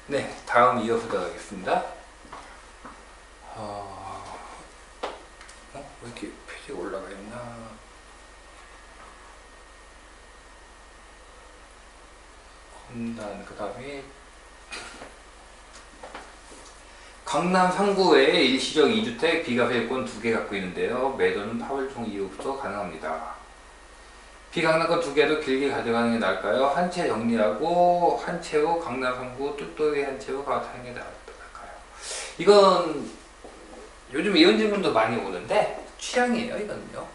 네, 다음 이어서 들어가겠습니다. 왜 이렇게 페이지가 올라가 있나? 건단, 그 다음에 강남 3구에 일시적 2주택 비과세권 2개 갖고 있는데요. 매도는 8월 중 이후부터 가능합니다. 비강남권 2개도 길게 가져가는 게 나을까요? 한 채 정리하고 한 채로 강남 3구 뚜또이 한 채로 갈아타는 게 나을까요? 이건 요즘 이런 질문도 많이 오는데 취향이에요, 이거는요.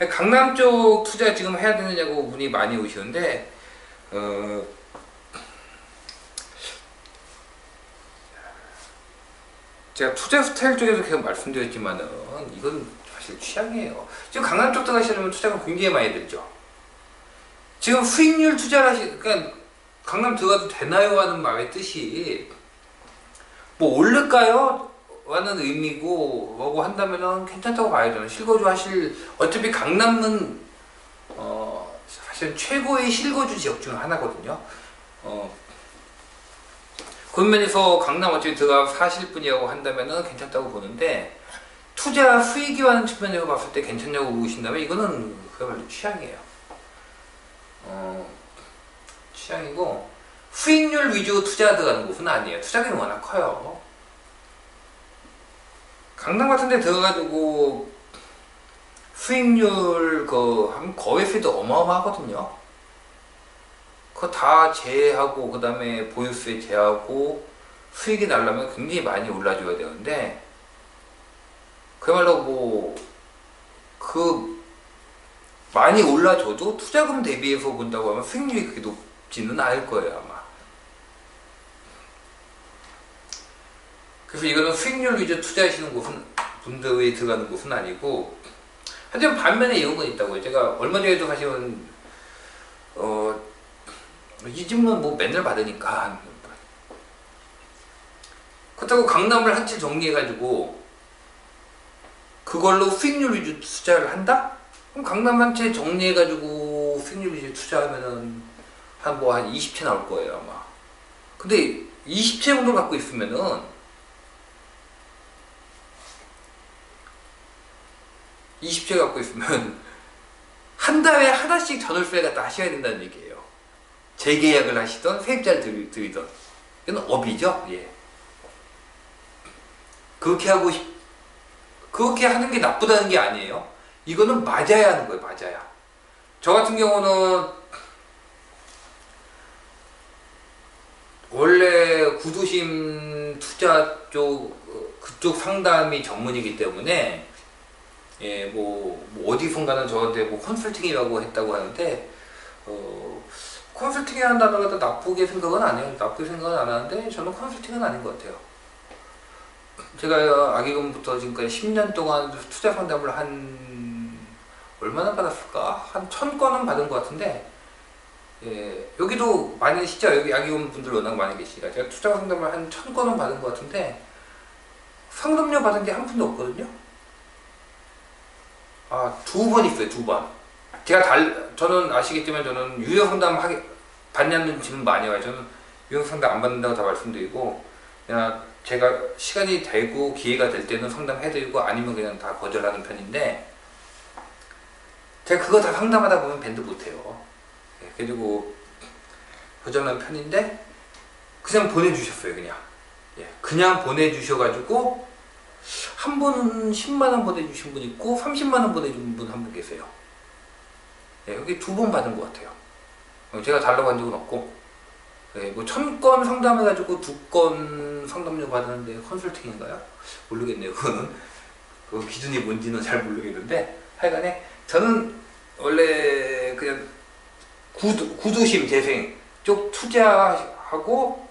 예. 강남 쪽 투자 지금 해야 되느냐고 문의 많이 오시는데 제가 투자 스타일 쪽에서 계속 말씀드렸지만은 이건 사실 취향이에요. 지금 강남 쪽 들어가시려면 투자가 굉장히 많이 들죠. 지금 수익률 투자를 그러니까 강남 들어가도 되나요? 하는 말의 뜻이 뭐 오를까요? 라는 의미고 뭐고 한다면은 괜찮다고 봐야 되는 실거주 하실 어차피 강남은 사실 최고의 실거주 지역 중 하나거든요. 그런 면에서 강남 어차피 들어가 사실 분이라고 한다면은 괜찮다고 보는데 투자 수익이라는 측면에서 봤을 때 괜찮냐고 보신다면 이거는 그야말로 취향이에요. 취향이고 수익률 위주 투자 들어가는 곳은 아니에요. 투자금이 워낙 커요. 강남 같은 데 들어가지고 수익률 하면 거래세도 어마어마하거든요. 그거 다 제하고 그 다음에 보유세 제하고 수익이 나려면 굉장히 많이 올라줘야 되는데 그야말로 많이 올라줘도 투자금 대비해서 본다고 하면 수익률이 그렇게 높지는 않을 거예요, 아마. 그래서 이거는 수익률 위주 투자하시는 분들이 들어가는 곳은 아니고, 하지만 반면에 이런 건 있다고요. 제가 얼마 전에도 사실은 이 질문 뭐 맨날 받으니까 그렇다고 강남을 한 채 정리해가지고 그걸로 수익률 위주 투자를 한다? 그럼 강남 한 채 정리해가지고 수익률 위주 투자하면은 한 20채 나올 거예요, 아마. 근데 20채 정도 갖고 있으면은 20채 갖고 있으면 한 달에 하나씩 전월세 갖다 하셔야 된다는 얘기예요. 재계약을 하시던 세입자를 들이던 이건 업이죠. 예. 그렇게 하는 게 나쁘다는 게 아니에요. 이거는 맞아야 하는 거예요. 맞아야. 저 같은 경우는 원래 구도심 투자 그쪽 상담이 전문이기 때문에 뭐 어디선가는 저한테 컨설팅이라고 했다고 하는데 컨설팅이 한다는 것도 나쁘게 생각은 안 해요. 나쁘게 생각은 안 하는데 저는 컨설팅은 아닌 것 같아요. 제가 아기금부터 지금까지 10년 동안 투자 상담을 얼마나 받았을까? 한 1000건은 받은 것 같은데 여기도 많이 진짜 여기 아기금 분들 워낙 많이 계시니까 제가 투자 상담을 한 1000건은 받은 것 같은데 상담료 받은 게 한 푼도 없거든요. 2번 있어요. 2번. 저는 아시겠지만 저는 유형 상담 받냐는 질문 많이 와요. 저는 유형 상담 안 받는다고 다 말씀드리고 그냥 제가 시간이 되고 기회가 될 때는 상담해드리고 아니면 그냥 다 거절하는 편인데 제가 그거 다 상담하다 보면 밴드 못해요. 그리고 거절하는 편인데 그냥 보내주셨어요. 그냥 보내주셔가지고 한 분은 10만원 보내주신 분 있고 30만원 보내준 분 한 분 계세요. 여기 2번 받은 것 같아요. 제가 달라고 한 적은 없고 1000건 상담해가지고 2건 상담료 받았는데 컨설팅인가요? 모르겠네요. 그거는 그 기준이 뭔지는 잘 모르겠는데 하여간에 저는 원래 그냥 구도심 재생 쪽 투자하고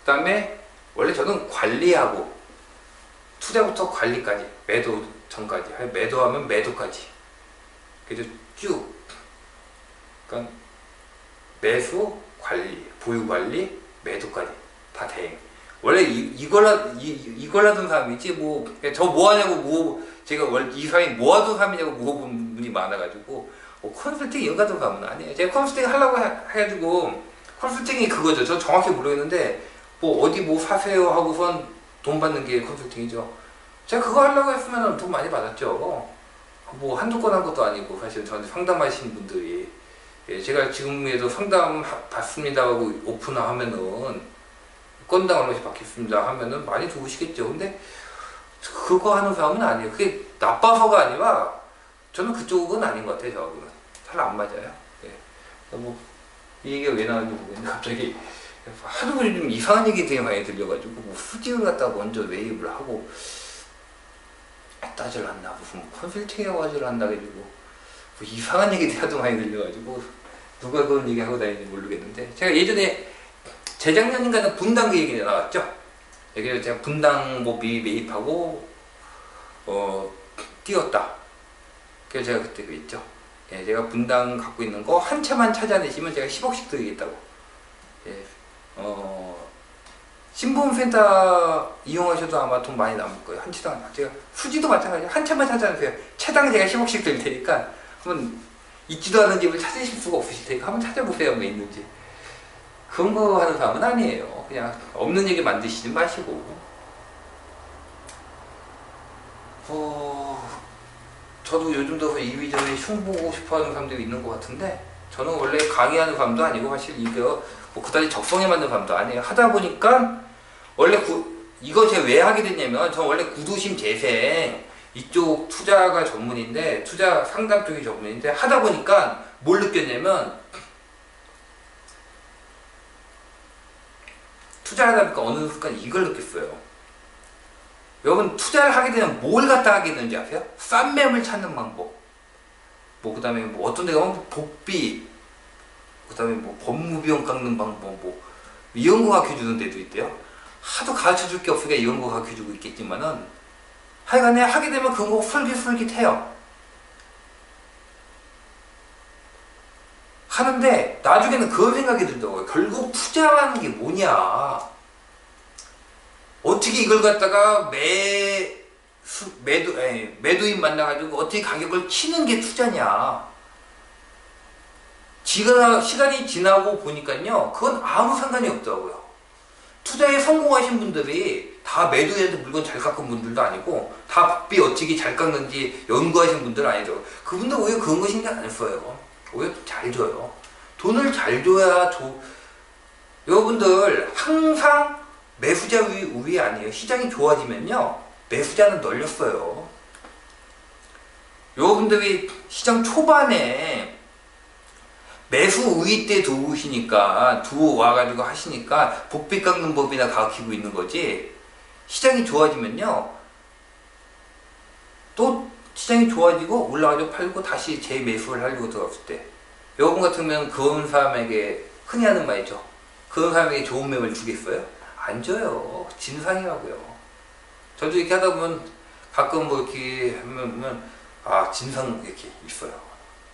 그 다음에 원래 저는 관리하고 투자부터 관리까지 매도 전까지 매도하면 매도까지 그래서 쭉 그러니까 매수 관리 보유 관리 매도까지 다 대행 원래 이걸 하던 사람이지 저 뭐하냐고 제가 원래 이 사람이 뭐하던 사람이냐고 물어본 분이 많아가지고 컨설팅 이런 거 하던 사람은 아니에요. 제가 컨설팅 하려고 해가지고 컨설팅이 그거죠. 저 정확히 모르겠는데 뭐 어디 뭐 사세요 하고선 돈 받는 게 컨설팅이죠. 제가 그거 하려고 했으면 돈 많이 받았죠. 뭐 한두 건 한 것도 아니고 사실 저한테 상담하신 분들이 예, 제가 지금에도 상담 받습니다 하고 오픈하면은 건당 얼마씩 받겠습니다 하면은 많이 좋으시겠죠. 근데 그거 하는 사람은 아니에요. 그게 나빠서가 아니라 저는 그쪽은 아닌 것 같아요. 저하고는 잘 안 맞아요. 예. 뭐 이 얘기가 왜 나왔는지 모르겠는데 갑자기 하도 좀 이상한 얘기 되게 많이 들려가지고 뭐 수지를 갖다가 먼저 매입을 하고 따질 않나 무슨 컨설팅하고 하질 않나 가지고 뭐 이상한 얘기 하도 많이 들려가지고 누가 그런 얘기 하고 다니는지 모르겠는데 제가 예전에 재작년인가는 분당 그 얘기가 나왔죠. 여기서 제가 분당 뭐 매입하고 뛰었다. 그래서 제가 그때 그랬죠. 예, 제가 분당 갖고 있는 거 한 채만 찾아내시면 제가 10억씩 드리겠다고. 예, 신보험센터 이용하셔도 아마 돈 많이 남을 거예요. 한 채당. 제가 수지도 마찬가지예요. 한 채만 찾아내세요. 채당 제가 10억씩 드릴 테니까 한번 있지도 않은 집을 찾으실 수가 없으실 테니까 한번 찾아보세요. 뭐 있는지. 그런 거 하는 사람은 아니에요. 그냥 없는 얘기 만드시지 마시고. 저도 요즘 들어서 이휘저휘 흉보고 싶어 하는 사람들이 있는 것 같은데 저는 원래 강의하는 사람도 아니고 사실 이거 뭐 그다지 적성에 맞는 사람도 아니에요. 하다 보니까 원래 이거 제가 왜 하게 됐냐면 저는 원래 구도심 재생 이쪽 투자가 전문인데 투자 상담 쪽이 전문인데 하다 보니까 뭘 느꼈냐면 투자를 하다 보니까 어느 순간 이걸 느꼈어요. 여러분 투자를 하게 되면 뭘 갖다 하게 되는지 아세요? 싼 매물 찾는 방법. 뭐 그 다음에 뭐 어떤 데 가면 복비, 그 다음에 뭐 법무비용 깎는 방법, 뭐 이런 거 가르쳐 주는 데도 있대요. 하도 가르쳐 줄 게 없으니까 이런 거 가르쳐 주고 있겠지만은 하여간에 하게 되면 그런 거 솔깃솔깃해요. 하는데 나중에는 그런 생각이 들더라고요. 결국 투자라는 게 뭐냐. 어떻게 이걸 갖다가 매도인 만나가지고 어떻게 가격을 치는 게 투자냐. 시간이 지나고 보니까요, 그건 아무 상관이 없더라고요. 투자에 성공하신 분들이 다 매도해도 물건 잘 깎은 분들도 아니고, 다 복비 어떻게 잘 깎는지 연구하신 분들은 아니더라고요. 그분들 오히려 그런 거 신경 안 써요. 오히려 잘 줘요. 돈을 잘 줘야 여러분들 항상 매수자 우위 아니에요. 시장이 좋아지면요 매수자는 널렸어요. 여러분들이 시장 초반에 매수 우위 때 들어오시니까 들어와가지고 하시니까 복비 깎는 법이나 가르치고 있는 거지. 시장이 좋아지면요 또 시장이 좋아지고 올라가지고 팔고 다시 재매수를 하려고 들어갔을 때 여러분 같으면 그런 사람에게 흔히 하는 말이죠. 그런 사람에게 좋은 매물 주겠어요? 안 줘요. 진상이라고요. 저도 이렇게 하다 보면 가끔 뭐 이렇게 하면 진상 이렇게 있어요.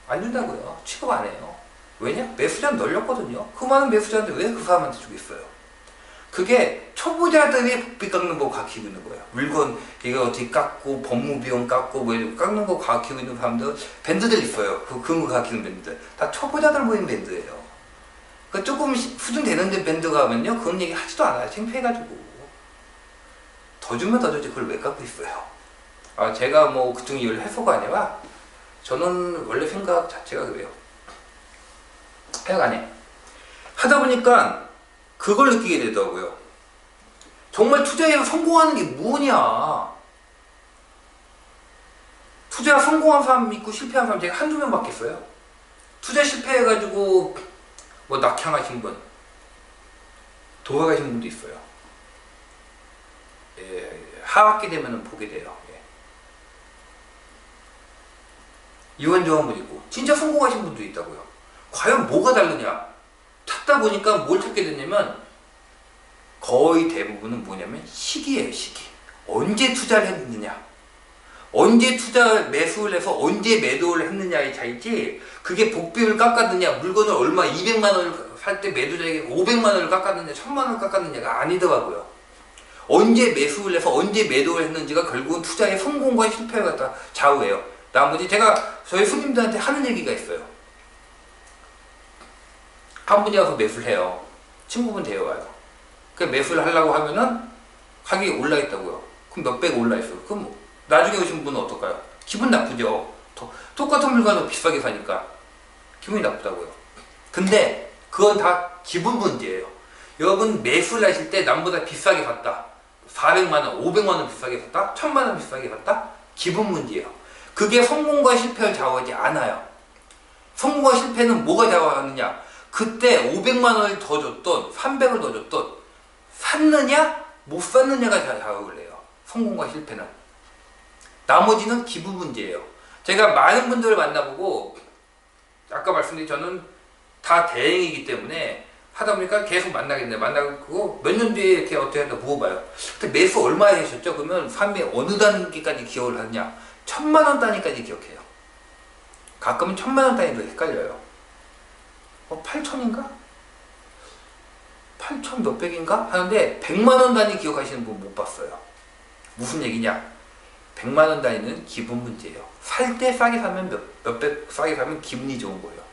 안 준다고요. 취급 안 해요. 왜냐? 매수자는 널렸거든요. 그 많은 매수자인데 왜 그 사람한테 주겠어요? 그게 초보자들이 복비 깎는 거 가르치고 있는 거예요. 물건 이거 어떻게 깎고 법무비용 깎고 뭐 이렇게 깎는 거 가르치고 있는 사람들 밴드들 있어요. 그런 거 가르치는 밴드들 다 초보자들 모인 밴드예요. 그 조금 수준 되는데 밴드 가면요 그런 얘기 하지도 않아요. 창피해가지고 더 주면 더 주지 그걸 왜 갖고 있어요. 제가 뭐 그쪽 일을 해서가 아니라 저는 원래 생각 자체가 그래요. 하여간에 하다 보니까 그걸 느끼게 되더라고요. 정말 투자에서 성공하는 게 뭐냐. 투자 성공한 사람 있고 실패한 사람 제가 한두 명 받겠어요. 투자 실패해가지고 뭐 낙향하신 분, 돌아가신 분도 있어요. 예, 하반기 되면은 보게 돼요. 예. 이원정한 분 있고, 진짜 성공하신 분도 있다고요. 과연 뭐가 다르냐? 찾다 보니까 뭘 찾게 됐냐면, 거의 대부분은 뭐냐면 시기예요, 시기. 언제 투자를 했느냐? 언제 매수를 해서 언제 매도를 했느냐의 차이지, 그게 복비를 깎았느냐, 물건을 얼마 200만원을 살 때 매도자에게 500만원을 깎았느냐, 1000만원을 깎았느냐가 아니더라고요. 언제 매수를 해서 언제 매도를 했는지가 결국은 투자의 성공과 실패를 갖다 좌우해요. 나머지 제가 저희 손님들한테 하는 얘기가 있어요. 한 분이 와서 매수를 해요. 친구분 데려와요. 그 매수를 하려고 하면은 가격이 올라 있다고요. 그럼 몇배가 올라 있어요. 그럼 나중에 오신 분은 어떨까요? 기분 나쁘죠. 똑같은 물건을 비싸게 사니까 기분이 나쁘다고요. 근데 그건 다 기분 문제예요. 여러분 매수를 하실 때 남보다 비싸게 샀다. 400만원, 500만원 비싸게 샀다. 1000만원 비싸게 샀다. 기분 문제예요. 그게 성공과 실패를 좌우하지 않아요. 성공과 실패는 뭐가 좌우하느냐? 그때 500만원을 더 줬던 300을 더 줬던 샀느냐 못 샀느냐가 좌우를 해요. 성공과 실패는. 나머지는 기분 문제예요. 제가 많은 분들을 만나보고 아까 말씀드린 저는 다 대행이기 때문에 하다 보니까 계속 만나겠네. 만나고 몇 년 뒤에 이렇게 어떻게 한다 물어봐요. 근데 매수 얼마에 하셨죠? 그러면 삶의 어느 단계까지 기억을 하느냐? 1000만원 단위까지 기억해요. 가끔은 1000만원 단위도 헷갈려요. 8천인가? 8천 몇백인가? 하는데 100만원 단위 기억하시는 분 못 봤어요. 무슨 얘기냐? 100만원 단위는 기분 문제예요. 살 때 싸게 사면 몇백 싸게 사면 기분이 좋은 거예요.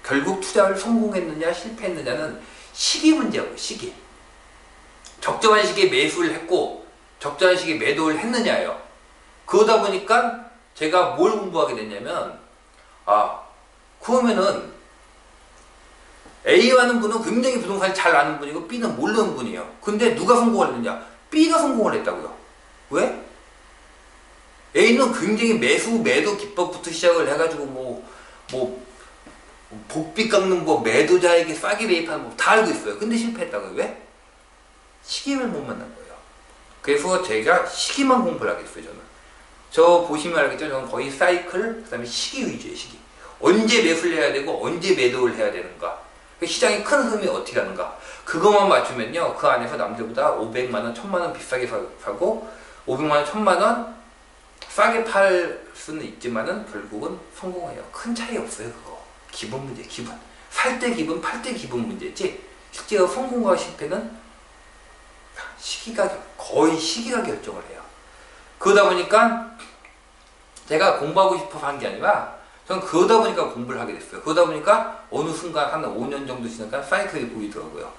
결국 투자를 성공했느냐 실패했느냐는 시기 문제예요. 시기. 적정한 시기에 매수를 했고 적정한 시기에 매도를 했느냐예요. 그러다 보니까 제가 뭘 공부하게 됐냐면 그러면은 A라는 분은 굉장히 부동산을 잘 아는 분이고 B는 모르는 분이에요. 근데 누가 성공을 했느냐? B가 성공을 했다고요. 왜? A는 굉장히 매수 매도 기법부터 시작을 해가지고 뭐 복비 깎는 법, 매도자에게 싸게 매입하는 법 다 알고 있어요. 근데 실패했다고요. 왜? 시기를 못 만난 거예요. 그래서 제가 시기만 공부를 하겠어요. 저는. 저 보시면 알겠죠? 저는 거의 사이클, 그 다음에 시기 위주의 시기. 언제 매수를 해야 되고 언제 매도를 해야 되는가. 시장의 큰 흐름이 어떻게 하는가. 그것만 맞추면요. 그 안에서 남들보다 500만원, 1000만원 비싸게 사고 500만원, 1000만원 싸게 팔 수는 있지만은 결국은 성공해요. 큰 차이 없어요. 그거. 기분 문제, 기분. 살 때 기분, 팔 때 기분 문제지. 실제로 성공과 실패는 거의 시기가 결정을 해요. 그러다 보니까 제가 공부하고 싶어서 한 게 아니라 저는 그러다 보니까 공부를 하게 됐어요. 그러다 보니까 어느 순간 한 5년 정도 지나니까 사이클이 보이더라고요.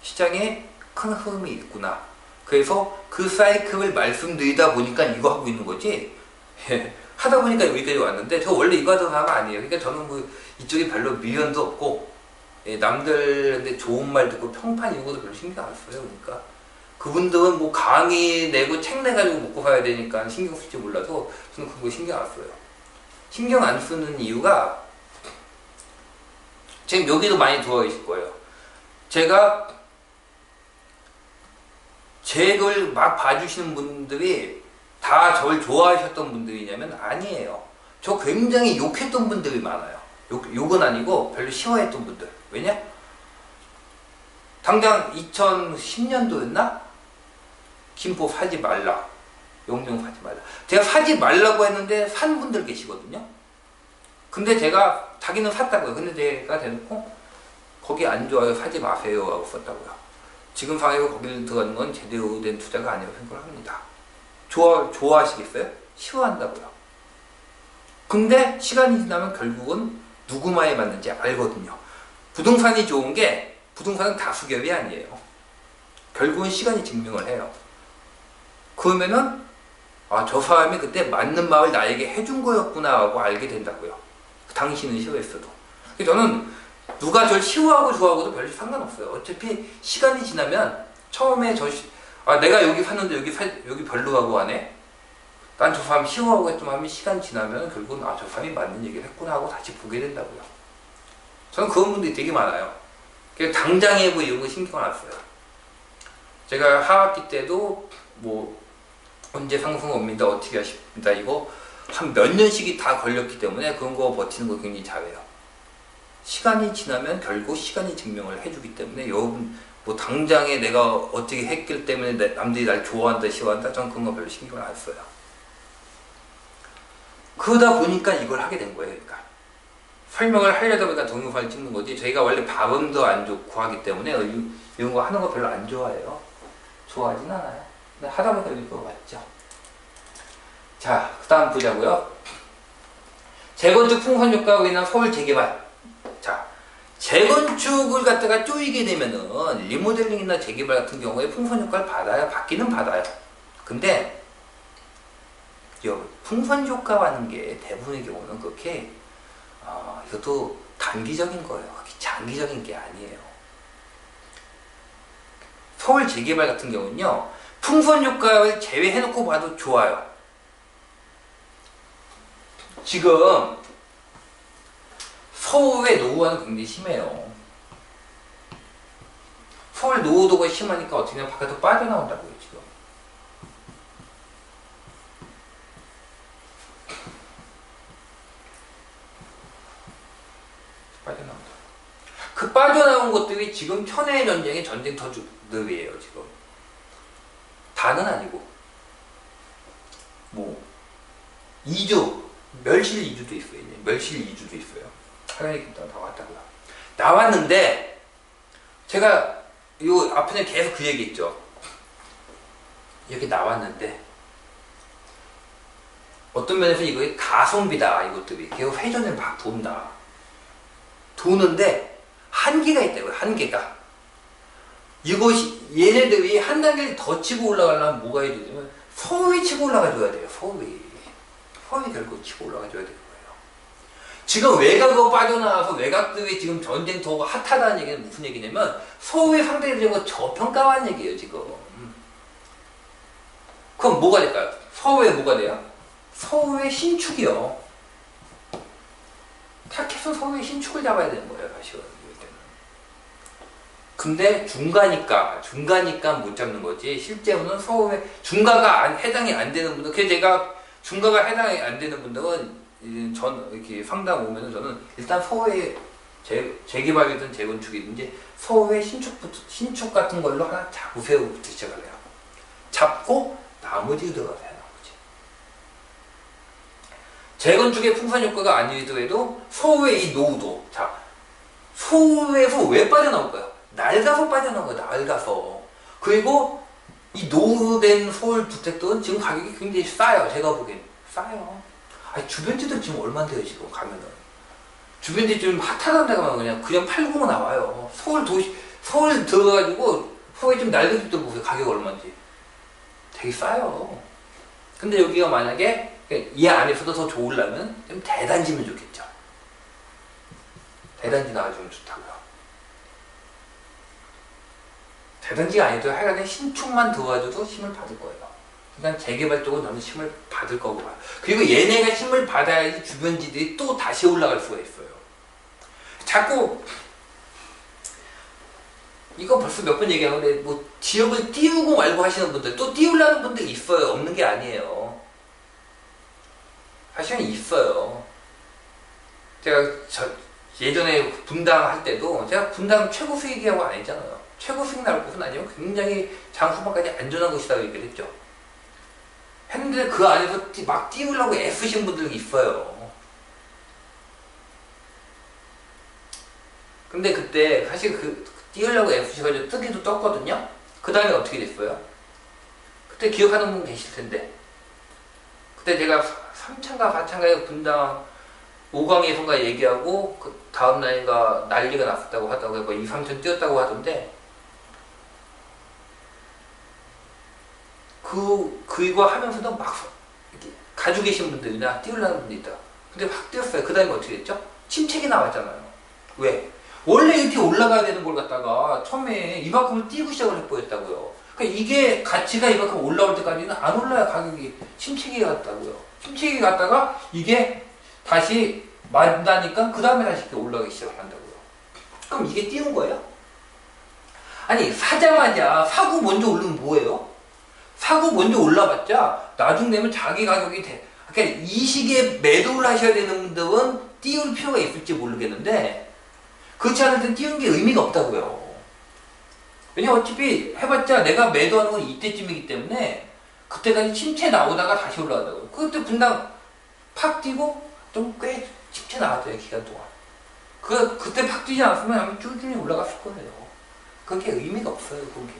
시장에 큰 흐름이 있구나. 그래서 그 사이클을 말씀드리다 보니까 이거 하고 있는 거지. 하다 보니까 여기까지 왔는데 저 원래 이거 하던 사람 아니에요. 그러니까 저는 뭐 이쪽에 별로 미련도 없고 남들한테 좋은 말 듣고 평판 이런 것도 별로 신경 안 써요. 그러니까 그분들은 뭐 강의 내고 책 내가지고 먹고 가야 되니까 신경 쓸지 몰라서 저는 그거 신경 안 써요. 신경 안 쓰는 이유가 지금 여기도 많이 들어와 있을 거예요. 제가 제 걸 막 봐주시는 분들이 다 저를 좋아하셨던 분들이냐면 아니에요. 저 굉장히 욕했던 분들이 많아요. 욕은 아니고 별로 싫어했던 분들. 왜냐? 당장 2010년도였나? 김포 사지 말라. 용령 사지 말라. 제가 사지 말라고 했는데 산 분들 계시거든요. 근데 제가 자기는 샀다고요. 근데 제가 대놓고 거기 안 좋아요. 사지 마세요 하고 썼다고요. 지금 상황에서 거기를 들어가는 건 제대로 된 투자가 아니라고 생각을 합니다. 좋아하시겠어요? 싫어한다고요. 근데 시간이 지나면 결국은 누구 말에 맞는지 알거든요. 부동산이 좋은 게 부동산은 다수결이 아니에요. 결국은 시간이 증명을 해요. 그러면은 저 사람이 그때 맞는 말을 나에게 해준 거였구나 하고 알게 된다고요. 당신은 싫어했어도. 저는 누가 저를 싫어하고 좋아하고도 별로 상관없어요. 어차피 시간이 지나면 처음에 내가 여기 샀는데 여기 별로라고 하네. 난 저 사람 싫어하고 했지만 하면 시간 지나면 결국은 저 사람이 맞는 얘기를 했구나 하고 다시 보게 된다고요. 저는 그런 분들이 되게 많아요. 당장에 뭐 이런 거 신경을 안 써요. 제가 하학기 때도 뭐 언제 상승 옵니다 어떻게 하십니다 이거 한 몇 년씩이 다 걸렸기 때문에 그런 거 버티는 거 굉장히 잘해요. 시간이 지나면 결국 시간이 증명을 해주기 때문에 여러분 뭐 당장에 내가 어떻게 했기 때문에 남들이 날 좋아한다 싫어한다 저는 그런 거 별로 신경을 안 써요. 그러다 보니까 이걸 하게 된 거예요. 그러니까 설명을 하려다 보니까 동영상을 찍는 거지 저희가 원래 발음도 안 좋고 하기 때문에 이런 거 하는 거 별로 안 좋아해요. 좋아하진 않아요. 근데 하다 보니까 이거 맞죠. 자, 그 다음 보자고요. 재건축 풍선 효과로 인한 서울 재개발. 자, 재건축을 갖다가 쪼이게 되면은 리모델링이나 재개발 같은 경우에 풍선 효과를 받기는 받아요. 근데 풍선 효과라는 게 대부분의 경우는 그렇게 이것도 단기적인 거예요. 장기적인 게 아니에요. 서울 재개발 같은 경우는요, 풍선 효과를 제외해놓고 봐도 좋아요. 지금 서울의 노후화는 굉장히 심해요. 서울 노후도가 심하니까 어떻게 되면 바깥으로 빠져나온다고요, 지금. 빠져나온다. 그 빠져나온 것들이 지금 천혜의 전쟁의 전쟁터들이에요, 지금. 다는 아니고. 뭐, 멸실 2주도 있어요. 멸실 2주도 있어요. 하나님 나왔다고요. 나왔는데, 제가 요 앞에 계속 그 얘기 했죠. 이렇게 나왔는데, 어떤 면에서 이거 가성비다, 이것들이. 계속 회전을 막 돈다. 도는데, 한계가 있다고요, 한계가. 이것이, 얘네들이 한 단계를 더 치고 올라가려면 뭐가 해야 되냐면, 서울이 치고 올라가줘야 돼요, 서울이. 서울이 결국 치고 올라가줘야 되는 거예요. 지금 외곽으로 빠져나와서 외곽들이 지금 전쟁터가 핫하다는 얘기는 무슨 얘기냐면, 서울의 상대적으로 저평가한 얘기예요, 지금. 그럼 뭐가 될까요? 서울에 뭐가 돼요? 서울의 신축이요. 타켓은 서울의 신축을 잡아야 되는 거예요, 사실은. 근데 중가니까 못 잡는 거지, 실제로는 서울에 중가가 해당이 안 되는 분들, 그래서 제가 중가가 해당이 안 되는 분들은 이렇게 상담 오면은 저는 일단 서울의 재개발이든 재건축이든지 서울의 신축 같은 걸로 하나 잡으세요. 시작을 해요. 잡고 나머지 들어가세요. 나머지. 재건축의 풍선 효과가 아니더라도 서울의 이 노후도, 자, 서울에서 왜 빠져나올까요? 낡아서 빠져나온 거예요. 낡아서. 그리고 이 노후된 서울 주택들은 지금 가격이 굉장히 싸요. 제가 보기엔 싸요. 아니, 주변지들 지금 얼마인데요, 지금 가면은. 주변지 지금 핫하다는 데가 그냥 팔고 나와요. 서울 들어가가지고 서울에 좀 낡은 집들 보세요. 가격 얼마인지. 되게 싸요. 근데 여기가 만약에 이 안에서도 더 좋으려면 좀 대단지면 좋겠죠. 대단지 나와주면 좋다고요. 대단지가 아니더라도 하여간에 신축만 들어가줘도 힘을 받을 거예요. 그러니까 재개발 쪽은 저는 힘을 받을 거고 봐요. 그리고 얘네가 힘을 받아야지 주변지들이 또 다시 올라갈 수가 있어요. 자꾸 이거 벌써 몇 번 얘기하는데 뭐 지역을 띄우고 말고 하시는 분들, 또 띄우려는 분들이 있어요. 없는 게 아니에요. 사실은 있어요. 제가 예전에 분당 할 때도 제가 분당 최고 수익이라고 안 했잖아요. 최고 수익 나올 곳은 아니면 굉장히 장후반까지 안전한 곳이라고 얘기를 했죠. 했는데 그 안에서 막 띄우려고 애쓰신 분들이 있어요. 근데 그때 사실 띄우려고 애쓰셔가지고 뜨기도 떴거든요. 그 다음에 어떻게 됐어요? 그때 기억하는 분 계실 텐데, 그때 제가 3차인가 4차인가에 분당 5강에선가 얘기하고 그 다음 날인가 난리가 났었다고 하다고 해서 2, 3천 뛰었다고 하던데, 그거 하면서도 막 이렇게 가지고 계신 분들이나 띄우려는 분들이 있다. 근데 확 뛰었어요. 그 다음에 어떻게 됐죠? 침체기 나왔잖아요. 왜? 원래 이렇게 올라가야 되는 걸 갖다가 처음에 이만큼을 띄우고 시작을 해버렸다고요. 그러니까 이게 가치가 이만큼 올라올 때까지는 안 올라야 가격이 침체기가 갔다고요. 침체기 갔다가 이게 다시 만다니까 그 다음에 다시 이렇게 올라가기 시작을 한다고요. 그럼 이게 띄운 거예요? 아니, 사자마자 사고 먼저 오르면 뭐예요? 사고 먼저 올라봤자 나중 되면 자기 가격이 돼. 그러니까 이 시기에 매도를 하셔야 되는 분들은 띄울 필요가 있을지 모르겠는데, 그렇지 않을 땐 띄우는 게 의미가 없다고요. 왜냐면 어차피 해봤자 내가 매도하는 건 이때쯤이기 때문에 그때까지 침체 나오다가 다시 올라가다고요. 그때 분당 팍 뛰고 좀 꽤 침체 나왔어요, 기간 동안. 그때 팍 뛰지 않았으면 아마 쭈쭈이 올라갔을 거예요. 그게 의미가 없어요, 그게.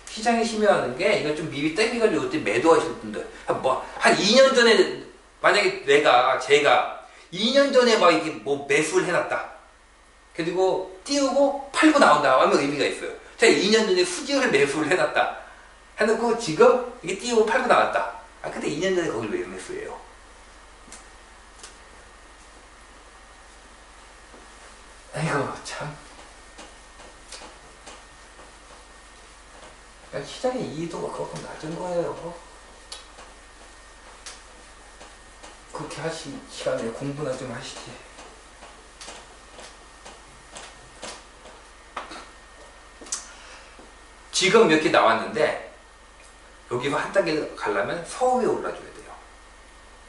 시장이 심해하는 게, 이거 좀 미리 땡겨가지고 그때 매도하실 분들. 한 2년 전에, 만약에 제가 2년 전에 막 이게 뭐 매수를 해놨다. 그리고 띄우고 팔고 나온다 하면 의미가 있어요. 제가 2년 전에 수지를 매수를 해놨다 해놓고 지금 이게 띄우고 팔고 나왔다. 아 근데 2년 전에 거길 왜 매수해요? 아이고 참. 시장의 이해도가 그만큼 낮은 거예요. 그렇게 하시 시간에 공부나 좀 하시지. 지금 이렇게 나왔는데 여기서 한 단계 가려면 서울에 올라줘야 돼요.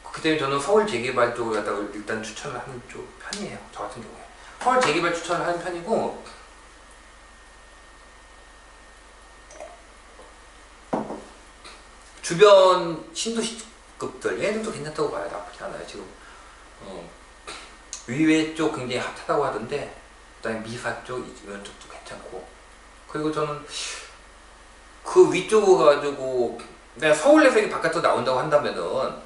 그렇기 때문에 저는 서울 재개발 쪽을 갖다가 일단 추천을 하는 쪽 편이에요. 저 같은 경우에 서울 재개발 추천을 하는 편이고, 주변 신도시급들 얘들도 괜찮다고 봐요. 나쁘지 않아요. 지금 위외 쪽 굉장히 핫하다고 하던데, 그다음에 미사 쪽 이런 쪽도 괜찮고, 그리고 저는 그 위쪽으로 가지고 내가 서울에서 바깥으로 나온다고 한다면은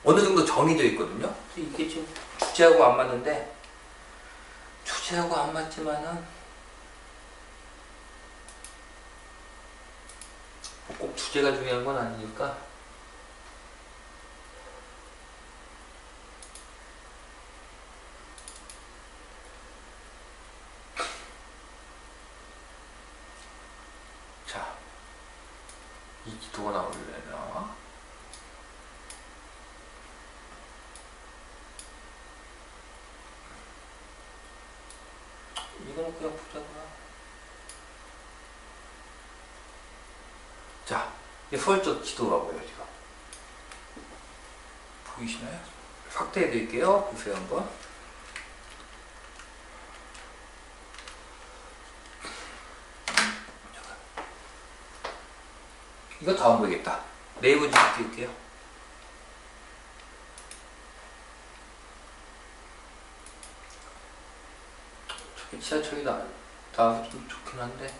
어느 정도 정해져 있거든요. 이게 지금 주제하고 안 맞는데, 주제하고 안 맞지만은 꼭 주제가 중요한 건 아니니까. 자, 이 기도가 나올래나? 이거는 그냥 보자고요. 자, 이게 서울 쪽 지도가 보여요. 지금 보이시나요? 확대해 드릴게요. 보세요 한번. 이거 다 안 보이겠다. 네이버 지도 띄울게요. 저기 지하철이 나와서 좀 좋긴 한데,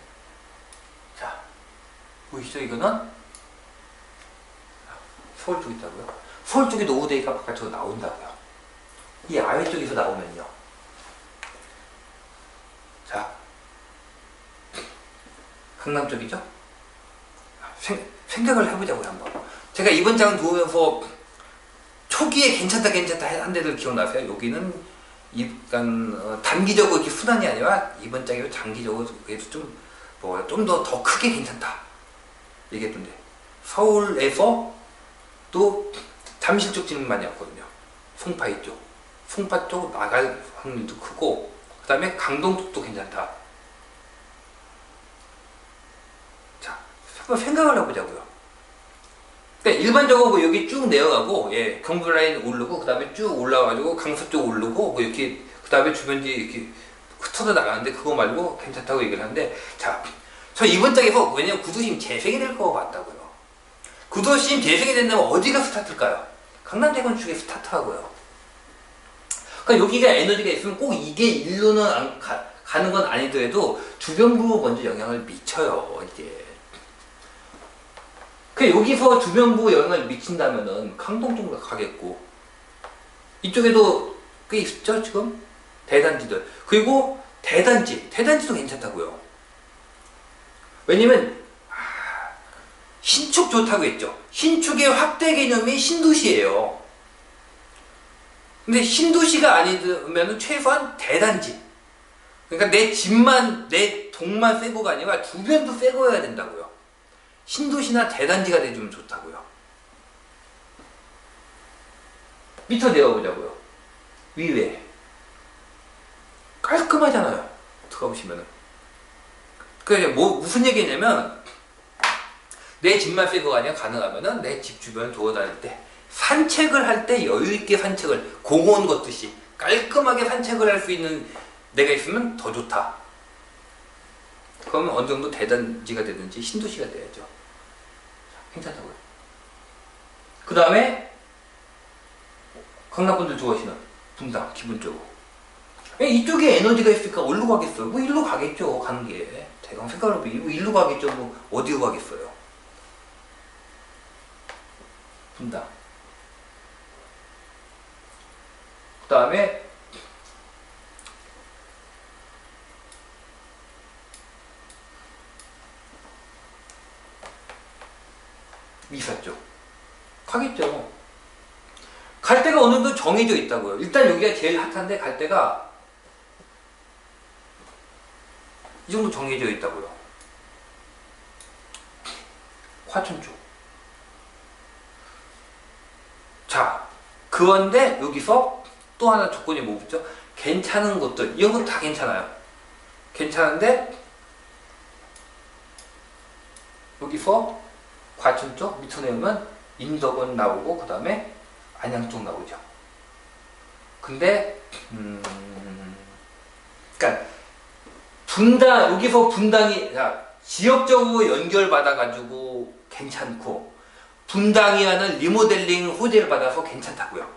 자 보이시죠? 이거는 서울 쪽에 있다고요. 서울 쪽에 노후되니까 바깥으로 나온다고요. 이 아래 쪽에서 나오면요, 자 강남 쪽이죠? 생각을 해보자고요 한번. 제가 이번 장 보면서 초기에 괜찮다 한 데들 기억나세요? 여기는 약간 단기적으로 이렇게 순환이 아니라 이번 장에도 장기적으로 그래도 좀 더 크게 괜찮다 얘기했던데, 서울에서 또 잠실 쪽 지금 많이 왔거든요. 송파 이쪽, 송파 쪽 나갈 확률도 크고, 그 다음에 강동 쪽도 괜찮다. 자, 한번 생각을 해보자고요. 그러니까 일반적으로 여기 쭉 내려가고, 예, 경부 라인 오르고, 그 다음에 쭉 올라가지고 강서 쪽 오르고, 뭐 이렇게, 그 다음에 주변지 이렇게 흩어져 나가는데, 그거 말고 괜찮다고 얘기를 하는데, 자, 저 이번 장에서 왜냐면 구도심 재생이 될 거 같다고요. 구도심 재생이 된다면 어디가 스타트일까요? 강남대건축에 스타트하고요. 그러니까 여기가 에너지가 있으면 꼭 이게 일로는 가는 건 아니더라도 주변부로 먼저 영향을 미쳐요. 이게. 그러니까 여기서 주변부 영향을 미친다면은 강동 쪽으로 가겠고, 이쪽에도 꽤 있죠 지금 대단지들. 그리고 대단지도 괜찮다고요. 왜냐면 신축 좋다고 했죠. 신축의 확대 개념이 신도시예요. 근데 신도시가 아니면 최소한 대단지. 그러니까 내 집만, 내 동만 새 거가 아니라 주변도 새 거여야 된다고요. 신도시나 대단지가 되면 좋다고요. 밑으로 내려보자고요. 위에 깔끔하잖아요. 들어보시면은. 그러니까 무슨 얘기냐면, 내 집만 새 거가 아니라 가능하면은 내 집 주변을 돌아다닐 때, 산책을 할 때 여유있게 산책을, 공원 걷듯이 깔끔하게 산책을 할 수 있는 데가 있으면 더 좋다. 그러면 어느 정도 대단지가 되든지 신도시가 돼야죠. 괜찮다고요. 그 다음에 강남분들 좋아하시는 분당, 기본적으로. 왜 이쪽에 에너지가 있으니까 어디로 가겠어요? 뭐 일로 가겠죠. 가는 게. 대강 생각을 해보면 뭐 일로 가겠죠. 뭐 어디로 가겠어요? 분당. 그 다음에 있었죠. 가겠죠. 갈 데가 어느 정도 정해져 있다고요. 일단 여기가 제일 핫한데 갈 데가 이 정도 정해져 있다고요. 화천 쪽. 자, 그런데 여기서 또 하나 조건이 뭐 붙죠? 괜찮은 곳들, 이런 건 다 괜찮아요. 괜찮은데 여기서 과천 쪽 밑으로 내면 인덕원 나오고 그 다음에 안양 쪽 나오죠. 근데 그러니까 분당, 여기서 분당이 지역적으로 연결받아 가지고 괜찮고, 분당이 하는 리모델링 호재를 받아서 괜찮다고요.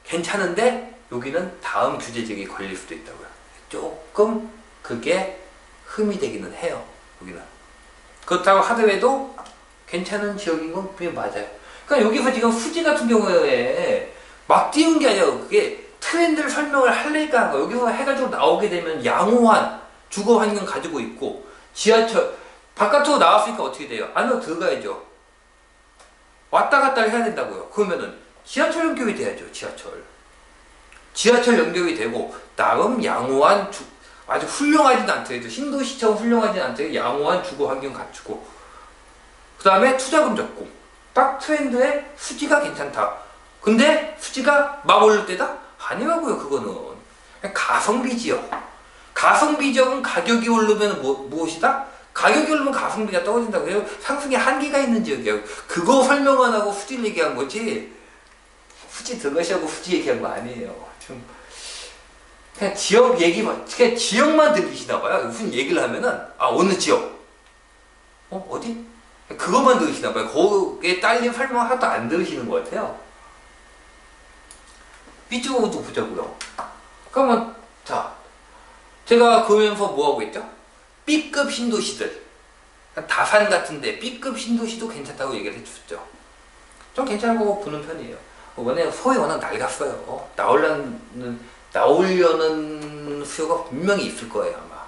괜찮은데 여기는 다음 규제 지역이 걸릴 수도 있다고요. 조금 그게 흠이 되기는 해요. 여기는 그렇다고 하더라도 괜찮은 지역인 건 분명히 맞아요. 그러니까 여기서 지금 수지 같은 경우에 막 띄운 게 아니라 그게 트렌드를 설명을 하려니까 한 거예요. 여기서 해가지고 나오게 되면 양호한 주거 환경 가지고 있고, 지하철 바깥으로 나왔으니까 어떻게 돼요? 안으로 들어가야죠. 왔다 갔다 해야 된다고요. 그러면은 지하철 연결이 돼야죠. 지하철 연결이 되고 나름 양호한 아주 훌륭하진 않더라도, 신도시처럼 훌륭하진 않더라도 양호한 주거 환경 갖추고, 그 다음에 투자금 적고, 딱 트렌드에 수지가 괜찮다. 근데 수지가 막 오를 때다? 아니라고요. 그거는 가성비 지역. 가성비 지역은 가격이 오르면 무엇이다? 가격이 오르면 가성비가 떨어진다고 해요. 상승의 한계가 있는 지역이에요. 그거 설명 안 하고 수지를 얘기한 거지, 수지 들어가시하고 수지 얘기한 거 아니에요. 좀 그냥 지역 얘기만, 그냥 지역만 들으시나 봐요. 무슨 얘기를 하면은 어느 지역, 어디? 그것만 들으시나 봐요. 거기에 딸린 설명 하나도 안 들으시는 것 같아요. 이쪽으로도 보자고요. 그러면 자, 제가 그러면서 뭐 하고 있죠? B급 신도시들, 다산 같은데 B급 신도시도 괜찮다고 얘기를 해줬죠. 좀 괜찮고 보는 편이에요. 이번에 서울이 워낙 낡았어요. 나오려는 수요가 분명히 있을 거예요, 아마.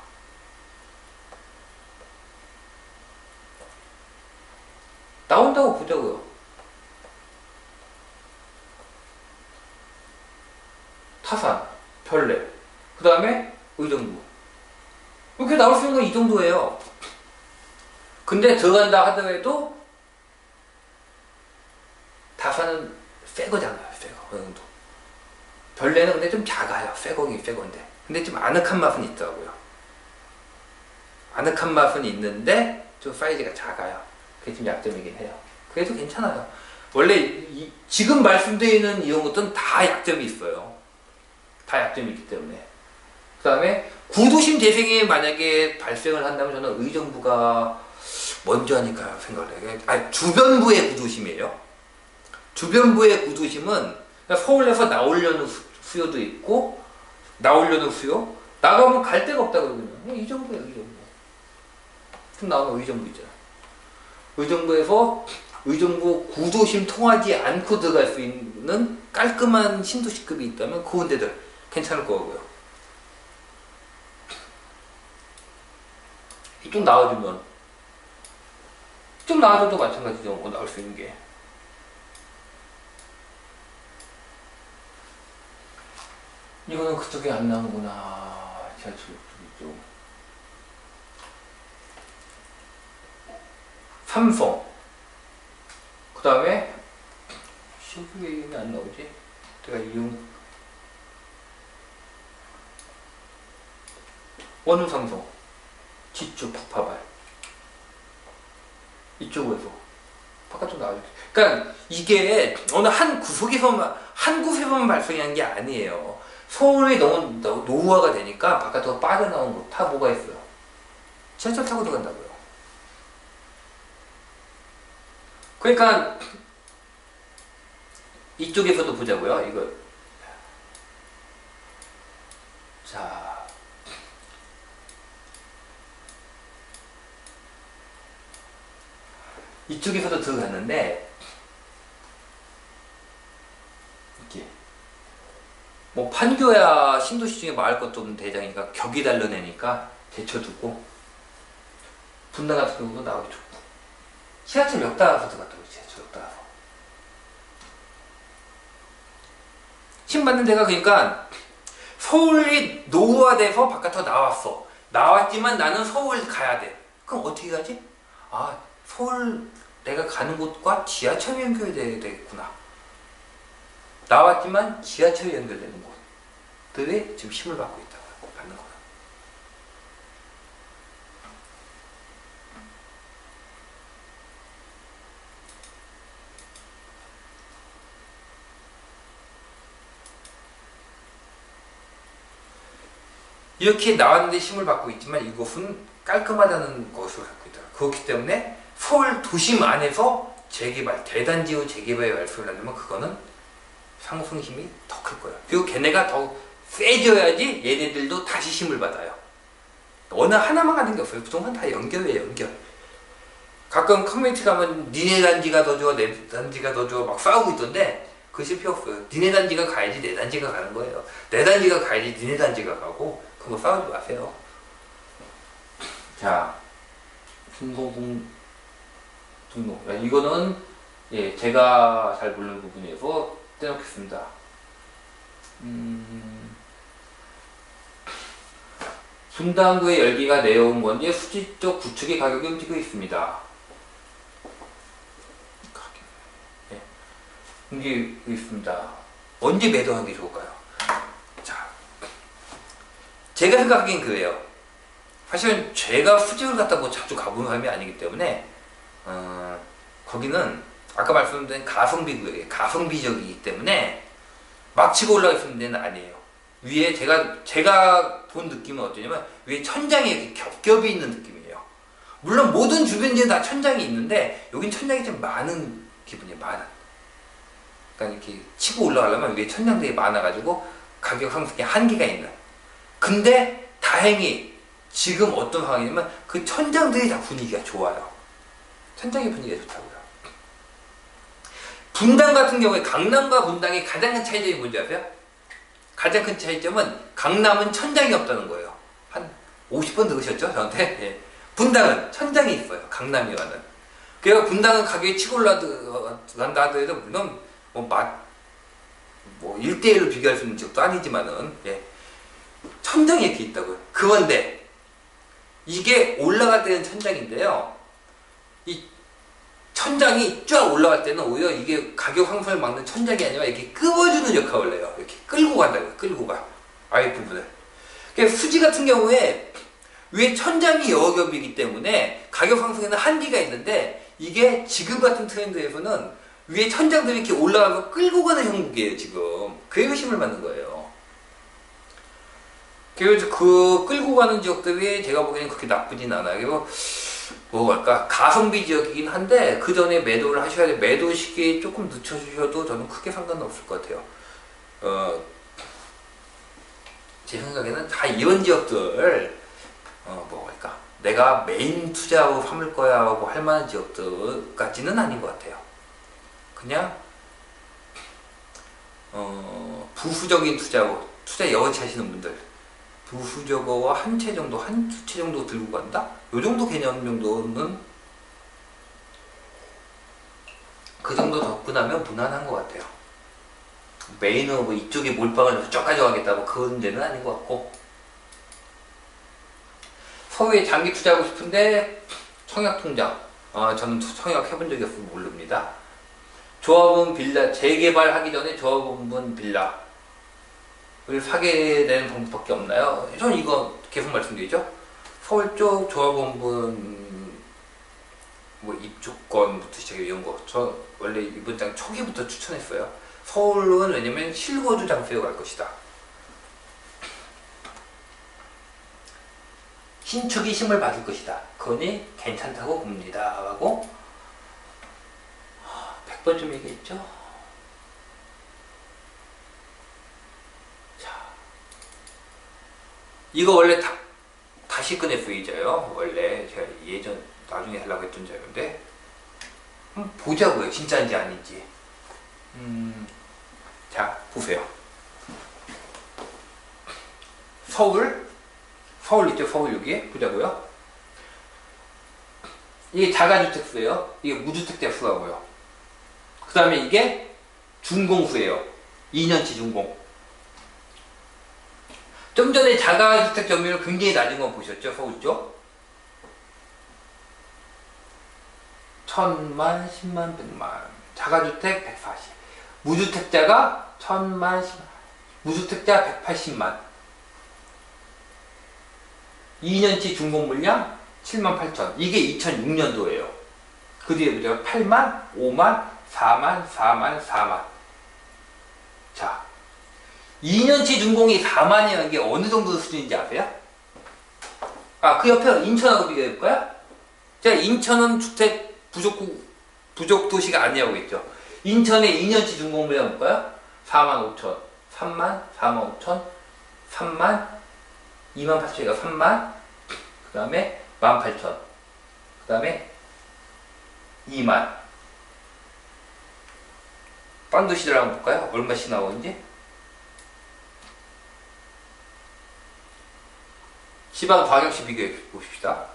나온다고 보자고요. 타산, 별내, 그 다음에 의정부. 이렇게 나올 수 있는 건 이 정도예요. 근데 들어간다 하더라도 다산은 새 거잖아요. 새 거. 어느 정도. 별내는 근데 좀 작아요. 새 건데. 근데 좀 아늑한 맛은 있더라고요. 아늑한 맛은 있는데 좀 사이즈가 작아요. 그게 좀 약점이긴 해요. 그래도 괜찮아요. 원래 지금 말씀드리는 이런 것들은 다 약점이 있어요. 다 약점이 있기 때문에. 그 다음에 구도심 재생이 만약에 발생을 한다면 저는 의정부가 먼저 하니까 생각을 해요. 주변부의 구도심이에요. 주변부의 구도심은 서울에서 나오려는 수요도 있고, 나오려는 수요, 나가면 갈 데가 없다 그러거든요. 의정부예요, 의정부. 그럼 나오면 의정부 있잖아. 의정부에서 의정부 구도심 통하지 않고 들어갈 수 있는 깔끔한 신도시급이 있다면 그런 데들 괜찮을 거고요. 좀 나와주면, 좀 나와줘도 마찬가지죠. 나올 수 있는 게. 이거는 그쪽에 안 나오는구나. 지하철 쪽이죠. 삼성. 그 다음에 시험에 이름이 안 나오지? 내가 원우삼성, 지주, 북파발. 이쪽에서 바깥으로 나와줄게. 그러니까 이게 어느 한 곳에서만 발생한 게 아니에요. 서울이 너무 노후화가 되니까 바깥으로 빠져나온 곳 다 뭐가 있어요? 지하철 타고 들어간다고요. 그러니까 이쪽에서도 보자고요. 이거 자, 이쪽에서도 들어갔는데 이렇게 뭐 판교야 신도시 중에 마을 것도 없는 대장이니까 격이 달려내니까 제쳐두고, 분당 같은 경우도 나오기 좋고, 지하철역 따라서 들어갔다고. 지하철역 따라서. 시험 받는 데가 그러니까 서울이 노후화돼서 바깥으로 나왔어. 나왔지만 나는 서울 가야 돼. 그럼 어떻게 가지? 아, 서울 내가 가는 곳과 지하철 연결돼야 되겠구나. 나왔지만 지하철 연결되는 곳들이 지금 힘을 받고 있다고 받는 거야. 이렇게 나왔는데 힘을 받고 있지만 이곳은 깔끔하다는 것을 갖고 있다. 그렇기 때문에 서울 도심 안에서 재개발, 대단지구 재개발의 말씀을 하려면 그거는 상승 힘이 더 클 거예요. 그리고 걔네가 더 세져야지 얘네들도 다시 힘을 받아요. 어느 하나만 가는 게 없어요. 부동산 다 연결이에요, 연결. 가끔 커뮤니티 가면 니네 단지가 더 좋아, 내 단지가 더 좋아 막 싸우고 있던데 그것이 필요 없어요. 니네 단지가 가야지 내 단지가 가는 거예요. 내 단지가 가야지 니네 단지가 가고 그거 싸우지 마세요. 자, 등록. 이거는 예, 제가 잘 모르는 부분에서 떼놓겠습니다. 분당구의 열기가 내려온 건지 수지 쪽 구축의 가격이 움직이고 있습니다. 예, 움직이고 있습니다. 언제 매도하는 게 좋을까요? 자, 제가 생각하기엔 그래요. 사실은 제가 수직을 갖다 뭐 자주 가본 사람이 아니기 때문에 거기는 아까 말씀드린 가성비구역이에요. 가성비적이기 때문에 막 치고 올라가 있는 데는 아니에요. 위에 제가 본 느낌은 어떠냐면 위에 천장이 이렇게 겹겹이 있는 느낌이에요. 물론 모든 주변지는 다 천장이 있는데 여긴 천장이 좀 많은 기분이에요. 많은. 그러니까 이렇게 치고 올라가려면 위에 천장들이 많아가지고 가격 상승에 한계가 있는. 근데 다행히 지금 어떤 상황이냐면 그 천장들이 다 분위기가 좋아요. 천장의 분위기가 좋다고요. 분당 같은 경우에 강남과 분당의 가장 큰 차이점이 뭔지 아세요? 가장 큰 차이점은 강남은 천장이 없다는 거예요. 한 50번 들으셨죠? 저한테? 예. 분당은 천장이 있어요. 강남이와는. 그래서 분당은 가격이 치고 올라간다 하더라도 물론 뭐 1대1로 비교할 수 있는 지역도 아니지만은 예. 천장이 이렇게 있다고요. 그런데 이게 올라갈 때는 천장인데요. 이 천장이 쫙 올라갈 때는 오히려 이게 가격 상승을 막는 천장이 아니라 이렇게 끌어주는 역할을 해요. 이렇게 끌고 간다고요. 끌고 가. 아예 부분을. 그러니까 수지 같은 경우에 위에 천장이 여러 겹이기 때문에 가격 상승에는 한계가 있는데 이게 지금 같은 트렌드에서는 위에 천장들이 이렇게 올라가서 끌고 가는 형국이에요. 지금. 그래서 힘을 받는 거예요. 그래서 그 끌고 가는 지역들이 제가 보기에는 그렇게 나쁘진 않아요. 뭐랄까 가성비 지역이긴 한데 그 전에 매도를 하셔야 돼요. 매도 시기 조금 늦춰주셔도 저는 크게 상관은 없을 것 같아요. 제 생각에는 다 이런 지역들 뭐랄까 내가 메인 투자로 삼을 거야 라고 할 만한 지역들까지는 아닌 것 같아요. 그냥 부수적인 투자로 투자 여의치 하시는 분들 부수적으로 한 채 정도, 한 두 채 정도 들고 간다? 요 정도 개념 정도는 그 정도 접근하면 무난한 것 같아요. 메인으로 뭐 이쪽에 몰빵을 쭉 가져가겠다고 그런 데는 아닌 것 같고 서울에 장기 투자하고 싶은데 청약통장 저는 청약 해본 적이 없어서 모릅니다. 조합원 빌라 재개발하기 전에 조합원 빌라 사게 되는 방법밖에 없나요? 저는 이거 계속 말씀드리죠. 서울 쪽 조합원분 뭐 입주권부터 시작해 이런 거 저 원래 이번 장 초기부터 추천했어요. 서울은 왜냐면 실거주 장소에 갈 것이다. 신축이 힘을 받을 것이다. 그러니 괜찮다고 봅니다. 라고 100번쯤 얘기했죠. 이거 원래 다시 꺼내 쓰이자요. 원래 제가 예전 나중에 하려고 했던 자료인데 보자고요. 진짜인지 아닌지. 자 보세요. 서울 있죠. 서울 여기에 보자고요. 이게 자가주택 수예요. 이게 무주택자 수하고요. 그 다음에 이게 준공수예요. 2년치 준공. 좀 전에 자가주택 점유율 굉장히 낮은 거 보셨죠? 서울 쪽? 1000만, 10만, 100만. 자가주택 140. 무주택자가 1000만, 10만. 무주택자 180만. 2년치 준공 물량 7만 8천. 이게 2006년도예요. 그 뒤에 보죠. 8만, 5만, 4만, 4만, 4만. 자, 2년치 준공이 4만이라는 게 어느 정도 수준인지 아세요? 아, 그 옆에 인천하고 비교해 볼까요? 자, 인천은 주택 부족 도시가 아니라고 했죠. 인천의 2년치 준공 물량 볼까요? 4만 5천, 3만, 4만 5천, 3만, 2만 8천이가 3만, 그 다음에 18,000, 그 다음에 2만. 딴 도시들 한번 볼까요? 얼마씩 나오는지? 지방광역시 비교해 봅시다.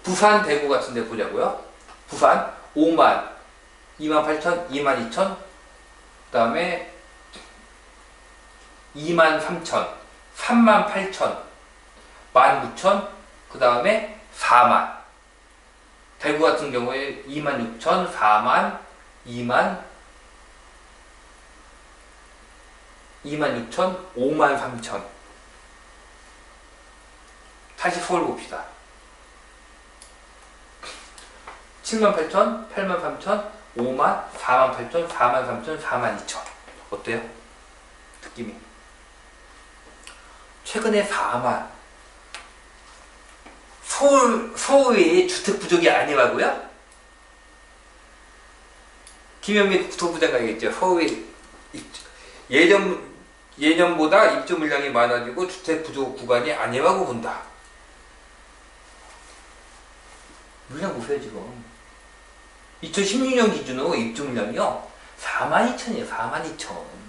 부산, 대구 같은 데 보자고요. 부산 5만, 28,000, 22,000, 그 다음에 23,000, 38,000, 19,000, 그 다음에 4만. 대구 같은 경우에 26,000, 4만, 2만, 26,000, 53,000. 다시 서울 봅시다. 78,000, 83,000, 5만, 48,000, 43,000, 42,000. 어때요? 느낌이? 최근에 4만. 서울의 주택 부족이 아니라고요? 김현미 국토부 장관이 얘기했죠. 서울의 예년보다 입주 물량이 많아지고 주택 부족 구간이 아니라고 본다. 물량 보세요, 지금. 2016년 기준으로 입주 물량이요. 42,000이에요, 42,000.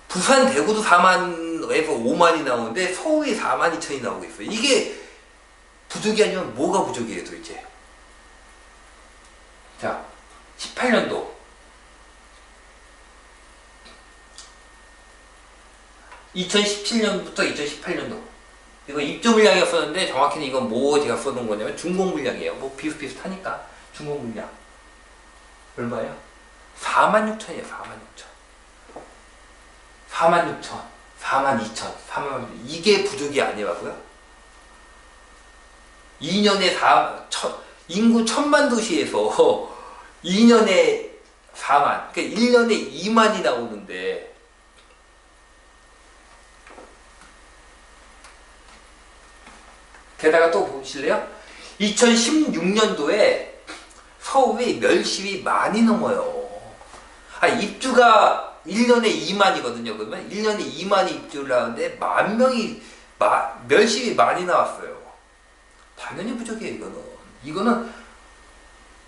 부산, 대구도 4만에서 5만이 나오는데 서울이 42,000이 나오고 있어요. 이게 부족이 아니면 뭐가 부족이에요, 도대체? 자, 18년도. 2017년부터 2018년도. 이거 입주 물량이었었는데 정확히는 이건 뭐 제가 써놓은 거냐면 준공 물량이에요. 뭐 비슷비슷하니까. 준공 물량. 얼마예요? 46,000이에요, 46,000. 46,000, 42,000, 42,000. 이게 부족이 아니라고요? 2년에 인구 1000만 도시에서 2년에 4만, 그러니까 1년에 2만이 나오는데 게다가 또 보실래요? 2016년도에 서울이 멸실이 많이 넘어요. 입주가 1년에 2만이거든요. 그러면 1년에 2만이 입주를 하는데 10,000명이 멸실이 많이 나왔어요. 당연히 부족해요, 이거는. 이거는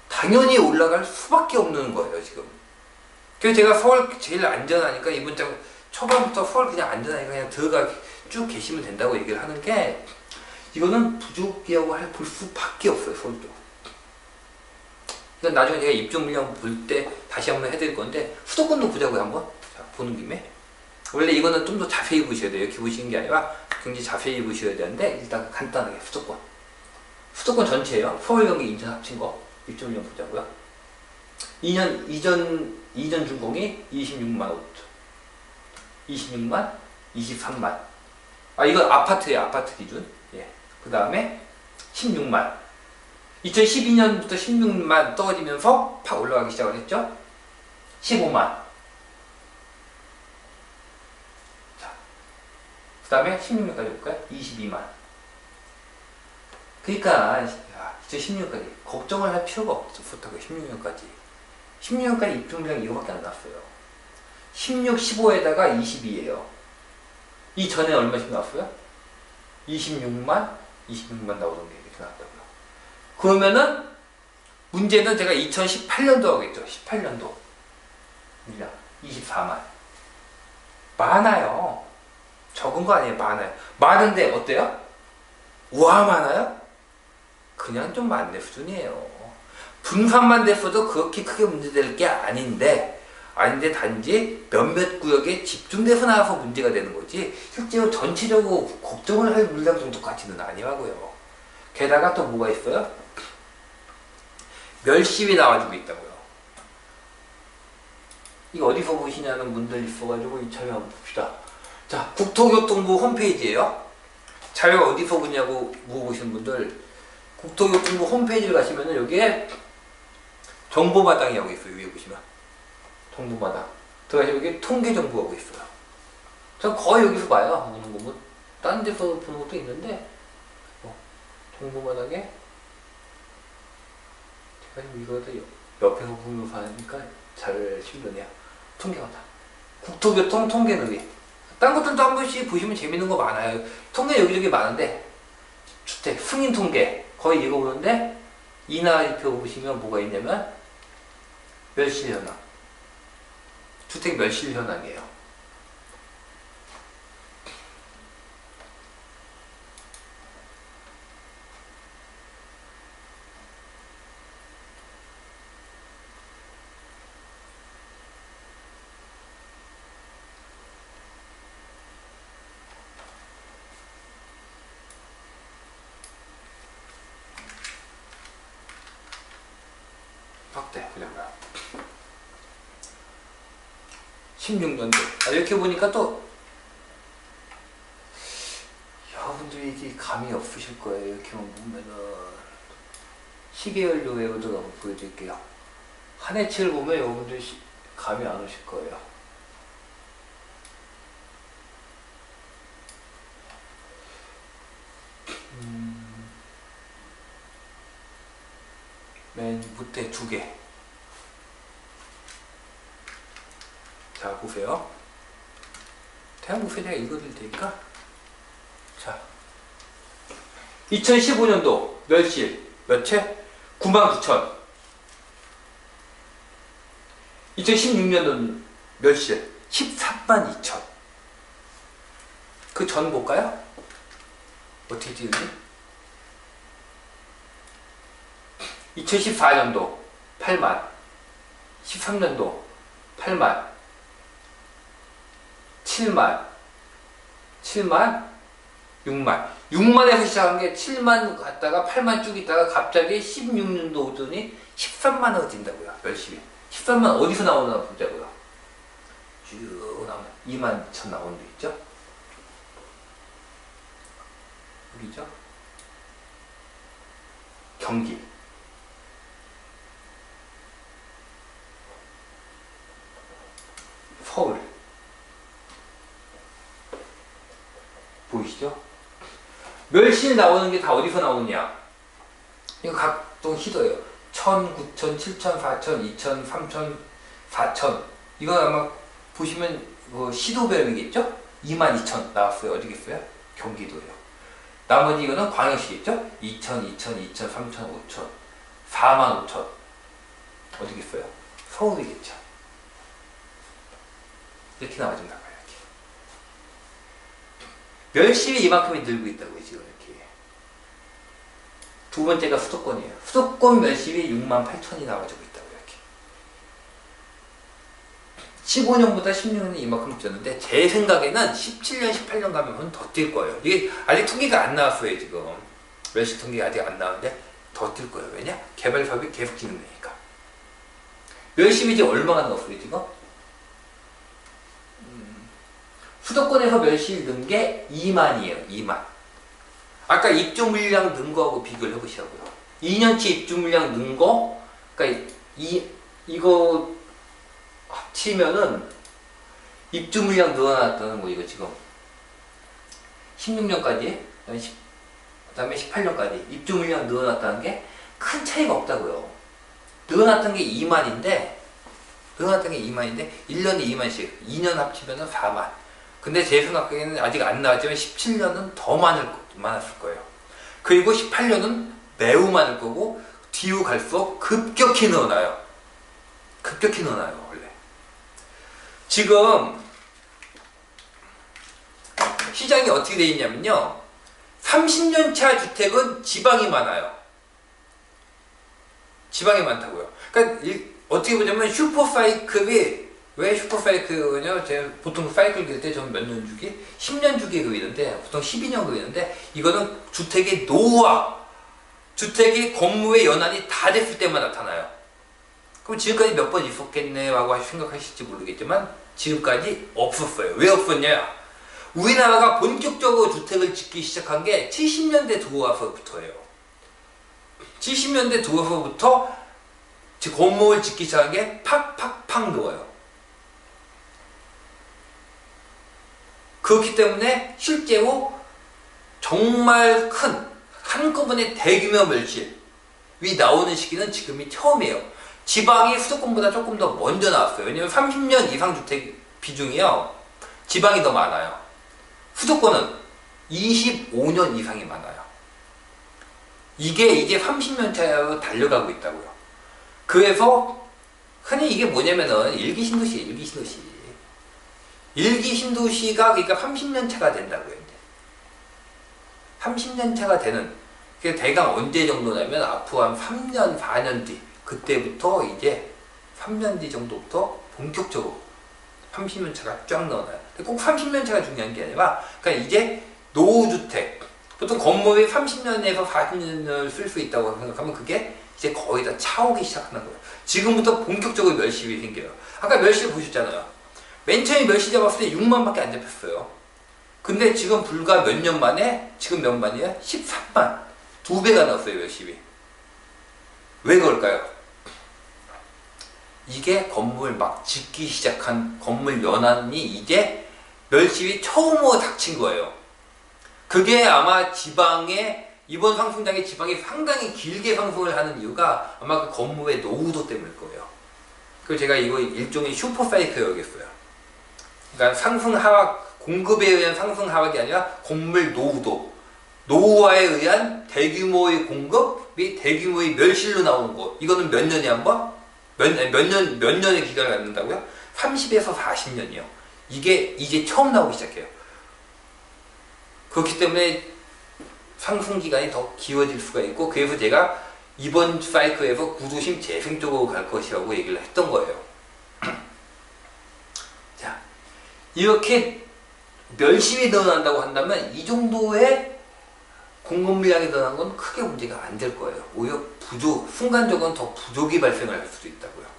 당연히 올라갈 수밖에 없는 거예요, 지금. 그래서 제가 서울 제일 안전하니까 이번 장 초반부터 서울 그냥 안전하니까 그냥 들어가 쭉 계시면 된다고 얘기를 하는 게 이거는 부족이라고 볼 수밖에 없어요, 서울 쪽. 이건 나중에 제가 입주 물량 볼 때 다시 한번 해드릴 건데 수도권도 보자고요, 한번. 자, 보는 김에. 원래 이거는 좀 더 자세히 보셔야 돼요. 이렇게 보시는 게 아니라 굉장히 자세히 보셔야 되는데 일단 간단하게 수도권. 수도권 전체예요. 서울, 경기, 인천 합친 거. 입주 물량 보자고요. 2년 준공이 26만 5천. 26만, 23만. 이건 아파트예요, 아파트 기준. 예. 그 다음에 16만. 2012년부터 16만 떨어지면서 팍 올라가기 시작을 했죠. 15만. 자, 그 다음에 16년까지 볼까요? 22만. 그러니까 2016년까지 걱정을 할 필요가 없었다고요. 16년까지. 16년까지 입주 물량 이거밖에 안 나왔어요. 16, 15에다가 22예요. 이 전에 얼마씩 나왔어요? 26만 나오던 게 이렇게 나왔다고요. 그러면은 문제는 제가 2018년도 하겠죠. 18년도 물량 24만. 많아요. 적은 거 아니에요. 많아요. 많은데 어때요? 우와, 많아요? 그냥 좀 많네 수준이에요. 분산만 됐어도 그렇게 크게 문제될 게 아닌데 단지 몇몇 구역에 집중돼서 나와서 문제가 되는 거지 실제로 전체적으로 걱정을 할 물량 정도까지는 아니라고요. 게다가 또 뭐가 있어요? 멸시비 나와주고 있다고요. 이거 어디서 보시냐는 분들 있어가지고 이 자료 한번 봅시다. 자, 국토교통부 홈페이지예요. 자료가 어디서 보냐고 물어보시는 분들 국토교통부 홈페이지를 가시면은 여기에 정보마당이라고 있어요. 위에 보시면 정보마당 들어가시면 여기 통계 정보하고 있어요. 전 거의 여기서 봐요. 보는 거 뭐 다른 데서 보는 것도 있는데 정보마당에 제가 지금 이거를 옆에서 보면서 하니까 잘 실르네요. 통계마당 국토교통 통계누리 딴 것들도 한 번씩 보시면 재밌는 거 많아요. 통계 여기저기 많은데 주택 승인 통계 거의 이거 보는데 이나리표 보시면 뭐가 있냐면 멸실 현황 주택 멸실 현황이에요. 확대 그냥 16년도 이렇게 보니까 또 여러분들이 이게 감이 없으실 거예요. 이렇게만 보면은 시계연료 외우도 한번 보여드릴게요. 한 해치를 보면 여러분들이 감이 안 오실 거예요. 맨 밑에 2개. 자, 보세요. 대한민국 세대가 읽어드릴 테니까. 자, 2015년도 멸실 몇 채? 99,000. 2016년도 멸실 132,000. 그 전 볼까요? 어떻게 찍는지? 2014년도 8만, 13년도 8만, 7만, 7만, 6만. 6만에서 시작한 게 7만 갔다가 8만 쭉 있다가 갑자기 16년도 오더니 13만으로 뛴다고요. 열심히. 13만 어디서 나오나 보자고요. 쭉 나오는 2만 2천 나오는 데 있죠? 여기죠? 경기. 서울. 보이시죠? 멸실 나오는 게 다 어디서 나오느냐? 이거 각종 시도예요. 1000, 9000, 7000, 4000, 2000, 3000, 4000. 이거 아마 보시면 뭐 시도별이겠죠? 22000 나왔어요. 어디겠어요? 경기도요. 나머지 이거는 광역시겠죠? 2000, 2000, 2000, 3000, 5000, 45000. 어디겠어요? 서울이겠죠. 이렇게 나와준다고요. 이렇게. 멸실이 이만큼이 늘고 있다고요. 지금 이렇게. 두 번째가 수도권이에요. 수도권 멸실이 68,000이 나와주고 있다고요. 이렇게. 15년보다 16년이 이만큼 뛰었는데 제 생각에는 17년, 18년 가면 더 뛸 거예요. 이게 아직 통계가 안 나왔어요. 지금. 멸실 통계가 아직 안 나왔는데 더 뛸 거예요. 왜냐? 개발 사업이 계속 진행되니까. 멸실이 이제 얼마가 나왔어요. 지금? 수도권에서 멸실 는 게 2만이에요. 2만. 아까 입주 물량 는 거하고 비교를 해보시라고요. 2년치 입주 물량 는 거, 그러니까 이거 합치면은 입주 물량 늘어났다는 거 이거 지금 16년까지, 그 다음에 18년까지 입주 물량 늘어났다는 게 큰 차이가 없다고요. 늘어났던 게 2만인데, 1년에 2만씩, 2년 합치면은 4만. 근데 제 생각에는 아직 안 나왔지만 17년은 더 많았을 거예요. 그리고 18년은 매우 많을 거고 뒤로 갈수록 급격히 늘어나요. 급격히 늘어나요. 원래. 지금 시장이 어떻게 돼 있냐면요. 30년 차 주택은 지방이 많아요. 지방이 많다고요. 그러니까 어떻게 보자면 슈퍼사이클이 왜 슈퍼사이클이냐? 제가 보통 사이클 그릴 때 저는 몇 년 주기? 10년 주기에 그리는데 보통 12년 그리는데 이거는 주택의 노후와 주택의 건물의 연한이 다 됐을 때만 나타나요. 그럼 지금까지 몇 번 있었겠네 라고 생각하실지 모르겠지만 지금까지 없었어요. 왜 없었냐? 우리나라가 본격적으로 주택을 짓기 시작한 게 70년대 들어와서부터예요. 70년대 들어와서부터 건물을 짓기 시작한 게 팍팍팍 넣어요. 그렇기 때문에 실제로 정말 큰 한꺼번에 대규모 멸실이 나오는 시기는 지금이 처음이에요. 지방이 수도권보다 조금 더 먼저 나왔어요. 왜냐면 30년 이상 주택 비중이요. 지방이 더 많아요. 수도권은 25년 이상이 많아요. 이게 이제 30년 차로 달려가고 있다고요. 그래서 흔히 이게 뭐냐면은 일기 신도시예요. 일기 신도시. 일기 신도시가 그러니까 30년 차가 된다고요. 이제. 30년 차가 되는 그게 대강 언제 정도냐면 앞으로 한 3년, 4년 뒤 그때부터 이제 3년 뒤 정도부터 본격적으로 30년 차가 쫙 나와요. 꼭 30년 차가 중요한 게 아니라 그러니까 이제 노후주택 보통 건물이 30년에서 40년을 쓸 수 있다고 생각하면 그게 이제 거의 다 차오기 시작하는 거예요. 지금부터 본격적으로 멸실이 생겨요. 아까 멸실 보셨잖아요. 맨 처음에 멸실 잡았을 때 6만밖에 안 잡혔어요. 근데 지금 불과 몇 년 만에 지금 몇 만이에요? 13만. 2배가 나왔어요. 멸실이. 왜 그럴까요? 이게 건물 막 짓기 시작한 건물 연한이 이제 멸실이 처음으로 닥친 거예요. 그게 아마 지방의 이번 상승장의 지방이 상당히 길게 상승을 하는 이유가 아마 그 건물의 노후도 때문일 거예요. 그래서 제가 이거 일종의 슈퍼사이클 여겼어요. 그러니까 상승 하락, 공급에 의한 상승 하락이 아니라 건물 노후도. 노후화에 의한 대규모의 공급 및 대규모의 멸실로 나오는 거. 이거는 몇 년에 한 번? 몇 년의 기간을 갖는다고요? 30에서 40년이요. 이게 이제 처음 나오기 시작해요. 그렇기 때문에 상승 기간이 더 길어질 수가 있고, 그래서 제가 이번 사이클에서 구도심 재생 쪽으로 갈 것이라고 얘기를 했던 거예요. 자, 이렇게 멸실이 늘어난다고 한다면 이 정도의 공급 물량이 늘어난 건 크게 문제가 안 될 거예요. 오히려 순간적으로는 더 부족이 발생을 할 수도 있다고요.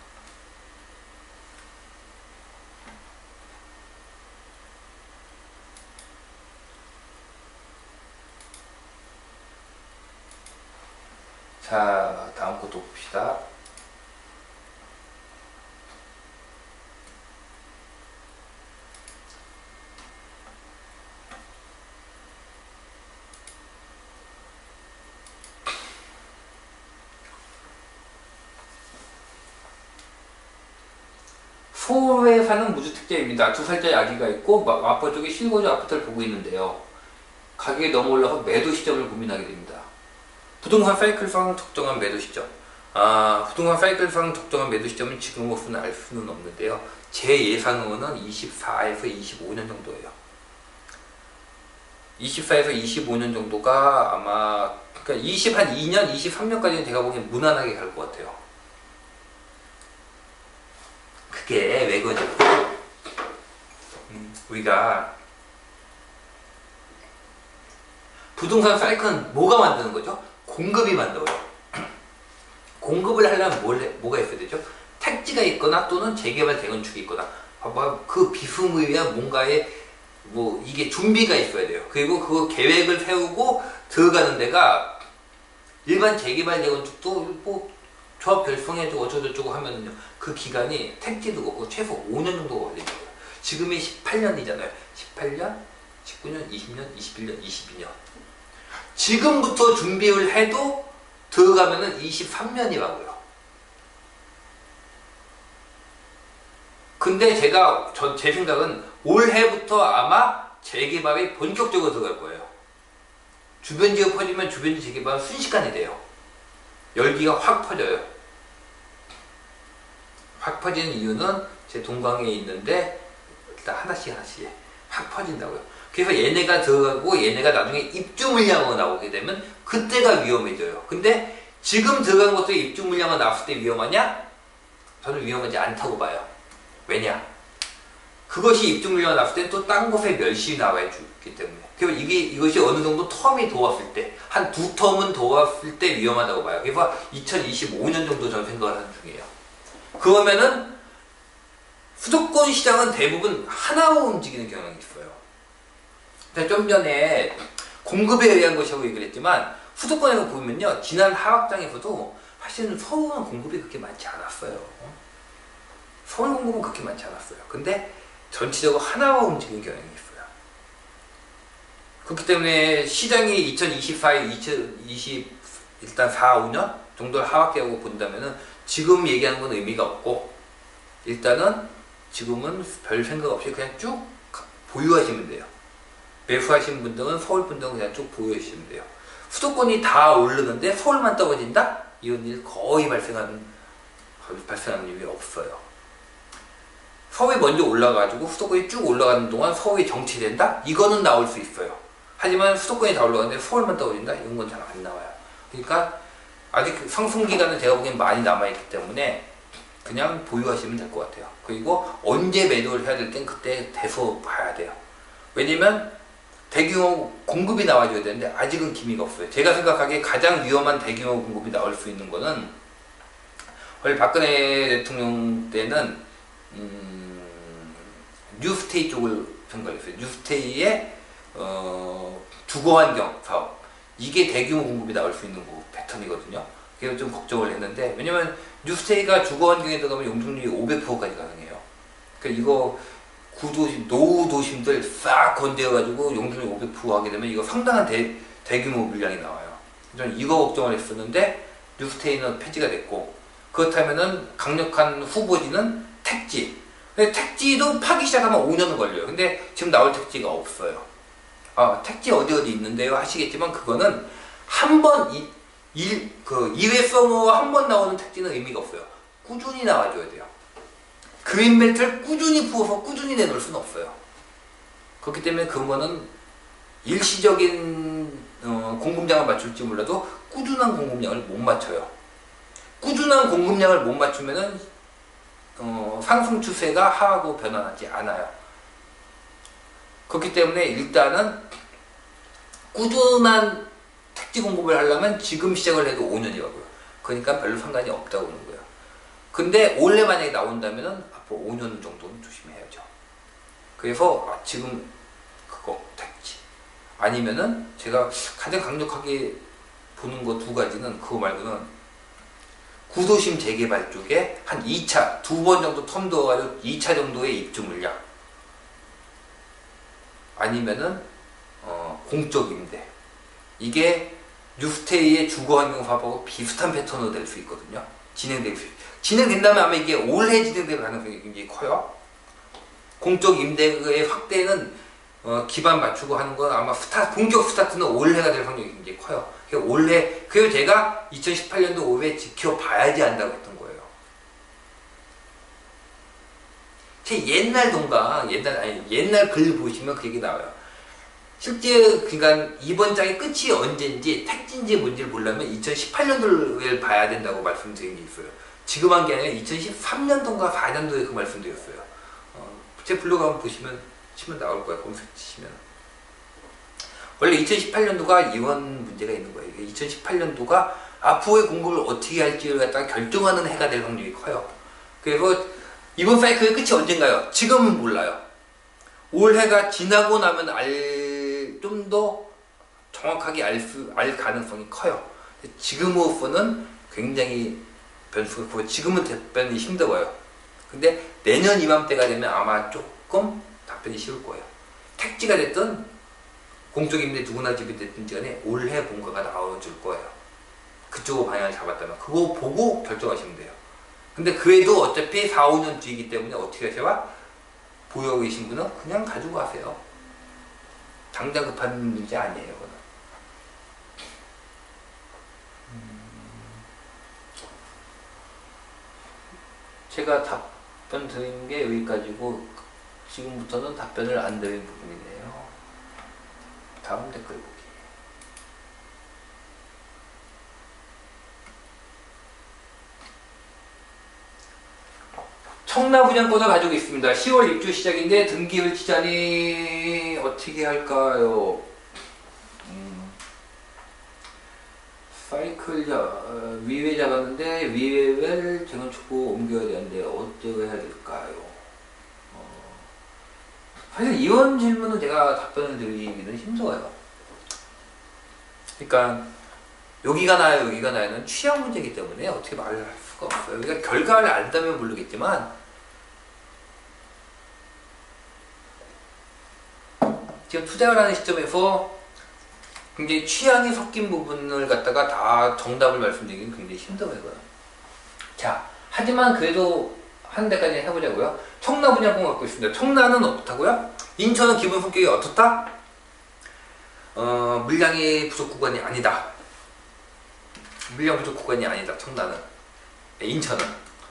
자, 다음 것도 봅시다. 서울에 사는 무주택자입니다. 2살짜리 아기가 있고 마포 쪽에 실거주 아파트를 보고 있는데요. 가격이 너무 올라서 매도 시점을 고민하게 됩니다. 부동산 사이클상 적정한 매도 시점. 부동산 사이클상 적정한 매도 시점은 지금으로서는 알 수는 없는데요. 제 예상으로는 24에서 25년 정도예요. 24에서 25년 정도가 아마 그러니까 22년, 23년까지는 제가 보기엔 무난하게 갈 것 같아요. 그게 왜 그러냐면 우리가 부동산 사이클은 뭐가 만드는 거죠? 공급이 만들어요. 공급을 하려면 뭐가 있어야 되죠? 택지가 있거나 또는 재개발 재건축이 있거나 그 비스무리한 뭔가의 이게 준비가 있어야 돼요. 그리고 그 계획을 세우고 들어가는 데가 일반 재개발 재건축도 조합 결성해주고 어쩌고저쩌고 하면은요, 그 기간이 택지도 그렇고 최소 5년 정도가 걸릴 거예요. 지금이 18년이잖아요. 18년, 19년, 20년, 21년, 22년. 지금부터 준비를 해도 들어가면은 23년이라고요. 근데 제 생각은 올해부터 아마 재개발이 본격적으로 들어갈 거예요. 주변 지역 퍼지면 주변 재개발은 순식간에 돼요. 열기가 확 퍼져요. 확 퍼지는 이유는 제 동강에 있는데 일단 하나씩 확 퍼진다고요. 그래서 얘네가 들어가고 얘네가 나중에 입주 물량으로 나오게 되면 그때가 위험해져요. 근데 지금 들어간 것도 입주 물량가 나왔을 때 위험하냐? 저는 위험하지 않다고 봐요. 왜냐? 그것이 입주 물량가 나왔을 때 또 딴 곳에 멸실이 나와야 주기 때문에. 그래서 이것이 어느 정도 텀이 도왔을 때, 한 두 텀은 도왔을 때 위험하다고 봐요. 그래서 2025년 정도 저는 생각을 하는 중이에요. 그러면은 수도권 시장은 대부분 하나로 움직이는 경향이 있어요. 좀 전에 공급에 의한 것이라고 얘기를 했지만 수도권에서 보면요, 지난 하락장에서도 사실은 서울은 공급이 그렇게 많지 않았어요. 서울 공급은 그렇게 많지 않았어요. 근데 전체적으로 하나로 움직이는 경향이 있어요. 그렇기 때문에 시장이 2024, 2020 일단 4, 5년 정도를 하락기라고 본다면은 지금 얘기하는 건 의미가 없고, 일단은 지금은 별 생각 없이 그냥 쭉 보유하시면 돼요. 매수하신 분들은 서울 분들은 그냥 쭉 보유하시면 돼요. 수도권이 다 오르는데 서울만 떨어진다? 이런 일 거의 발생하는 일이 없어요. 서울이 먼저 올라가지고 수도권이 쭉 올라가는 동안 서울이 정체된다? 이거는 나올 수 있어요. 하지만 수도권이 다 올라가는데 서울만 떨어진다? 이런 건 잘 안 나와요. 그러니까 아직 상승 기간은 제가 보기엔 많이 남아있기 때문에 그냥 보유하시면 될 것 같아요. 그리고 언제 매도를 해야 될 땐 그때 돼서 봐야 돼요. 왜냐면 대규모 공급이 나와줘야 되는데 아직은 기미가 없어요. 제가 생각하기에 가장 위험한 대규모 공급이 나올 수 있는 거는 원래 박근혜 대통령 때는 뉴스테이 쪽을 생각했어요. 뉴스테이의 주거환경 사업, 이게 대규모 공급이 나올 수 있는 패턴이거든요. 그래서 좀 걱정을 했는데, 왜냐면 뉴스테이가 주거환경에 들어가면 용적률이 500%까지 가능해요. 그러니까 이거 구도심, 노후 도심들 싹 건드려가지고 용적률 500% 하게 되면 이거 상당한 대규모 물량이 나와요. 저는 이거 걱정을 했었는데 뉴스테이는 폐지가 됐고, 그렇다면은 강력한 후보지는 택지. 근데 택지도 파기 시작하면 5년은 걸려요. 근데 지금 나올 택지가 없어요. 택지 어디 있는데요 하시겠지만, 그거는 한 번, 1회 서머 한 번 나오는 택지는 의미가 없어요. 꾸준히 나와줘야 돼요. 그린벨트를 꾸준히 부어서 꾸준히 내놓을 수는 없어요. 그렇기 때문에 그거는 일시적인 공급량을 맞출지 몰라도 꾸준한 공급량을 못 맞춰요. 꾸준한 공급량을 못 맞추면은 상승 추세가 하락으로 변화하지 않아요. 그렇기 때문에 일단은 꾸준한 택지 공급을 하려면 지금 시작을 해도 5년이라고요. 그러니까 별로 상관이 없다고 보는 거예요. 근데 올해 만약에 나온다면은 앞으로 5년 정도는 조심해야죠. 그래서 지금 그거 택지, 아니면은 제가 가장 강력하게 보는 거 두 가지는, 그거 말고는 구도심 재개발 쪽에 한 2차, 2번 정도 텀 두어가지고 2차 정도의 입주 물량, 아니면은 공적 임대, 이게 뉴스테이의 주거환경 사업하고 비슷한 패턴으로 될 수 있거든요. 진행된다면 아마 이게 올해 진행될 가능성이 굉장히 커요. 공적 임대의 확대는 기반 맞추고 하는 건 아마 본격 스타트는 올해가 될 확률이 굉장히 커요. 올해, 그리고 제가 2018년도 올해 지켜봐야지 한다고 했던 거예요. 제 옛날 동강, 옛날 글 보시면 그 얘기 나와요. 실제 그러니까 이번 장의 끝이 언제인지 택지인지 뭔지를 보려면 2018년도를 봐야 된다고 말씀드린 게 있어요. 지금 한 게 아니라 2013년도인가 4년도에 그 말씀드렸어요. 제 블로그 한번 치면 나올 거예요. 검색치시면. 원래 2018년도가 이런 문제가 있는 거예요. 2018년도가 앞으로의 공급을 어떻게 할지를 갖다가 결정하는 해가 될 확률이 커요. 그래서 이번 사이클의 끝이 언젠가요? 지금은 몰라요. 올해가 지나고 나면 좀 더 정확하게 알 가능성이 커요. 지금으로서는 굉장히 변수가 크고 지금은 답변이 힘들어요. 근데 내년 이맘때가 되면 아마 조금 답변이 쉬울 거예요. 택지가 됐든 공적 임대 누구나 집이 됐든지 간에 올해 뭔가가 나와줄 거예요. 그쪽으로 방향을 잡았다면 그거 보고 결정하시면 돼요. 근데 그래도 어차피 4, 5년 뒤이기 때문에 어떻게 하셔봐? 보유하고 계신 분은 그냥 가지고 가세요. 당장 급한 문제 아니에요. 그건. 제가 답변 드린 게 여기까지고, 지금부터는 답변을 안 드린 부분이네요. 다음 댓글 보기. 청라 분양권을 가지고 있습니다. 10월 입주 시작인데 등기를 치자니 어떻게 할까요? 사이클 위에 잡았는데 위에를 재건축부 옮겨야 되는데 어떻게 해야 될까요? 사실 이런 질문은 제가 답변을 드리기는 힘들어요. 그러니까 여기가 나요 여기가 나요는 취향 문제이기 때문에 어떻게 말을 할 수가 없어요. 그러니까 결과를 안다면 모르겠지만 지금 투자를 하는 시점에서 굉장히 취향이 섞인 부분을 갖다가 다 정답을 말씀드리기는 굉장히 힘들어요. 자, 하지만 그래도 한 대까지 해보자고요. 청라 분양권 갖고 있습니다. 청라는 어떻다고요? 인천은 기본 성격이 어떻다? 물량이 부족 구간이 아니다. 물량 부족 구간이 아니다. 청라는. 인천은.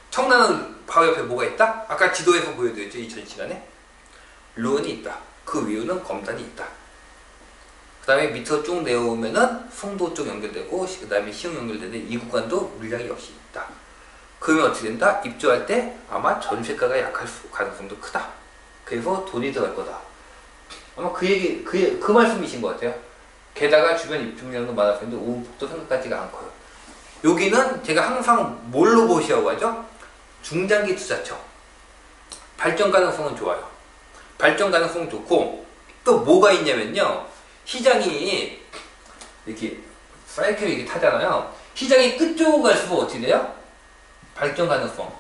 청라는 바로 옆에 뭐가 있다? 아까 지도에서 보여드렸죠. 2000시간에. 루원이 있다. 그 위로는 검단이 있다. 그 다음에 밑으로 쭉 내려오면은 송도 쪽 연결되고 그 다음에 시흥 연결되는 이 구간도 물량이 역시 있다. 그러면 어떻게 된다? 입주할 때 아마 전세가가 약할 가능성도 크다. 그래서 돈이 들어갈 거다. 아마 그 말씀이신 것 같아요. 게다가 주변 입주 물량도 많아서 근데 우북도 생각하지가 않고요. 여기는 제가 항상 뭘로 보시라고 하죠? 중장기 투자처. 발전 가능성은 좋아요. 발전 가능성은 좋고 또 뭐가 있냐면요. 시장이 이렇게 사이클 이렇게 타잖아요. 시장이 끝쪽으로 갈수록 어떻게 돼요? 발전 가능성.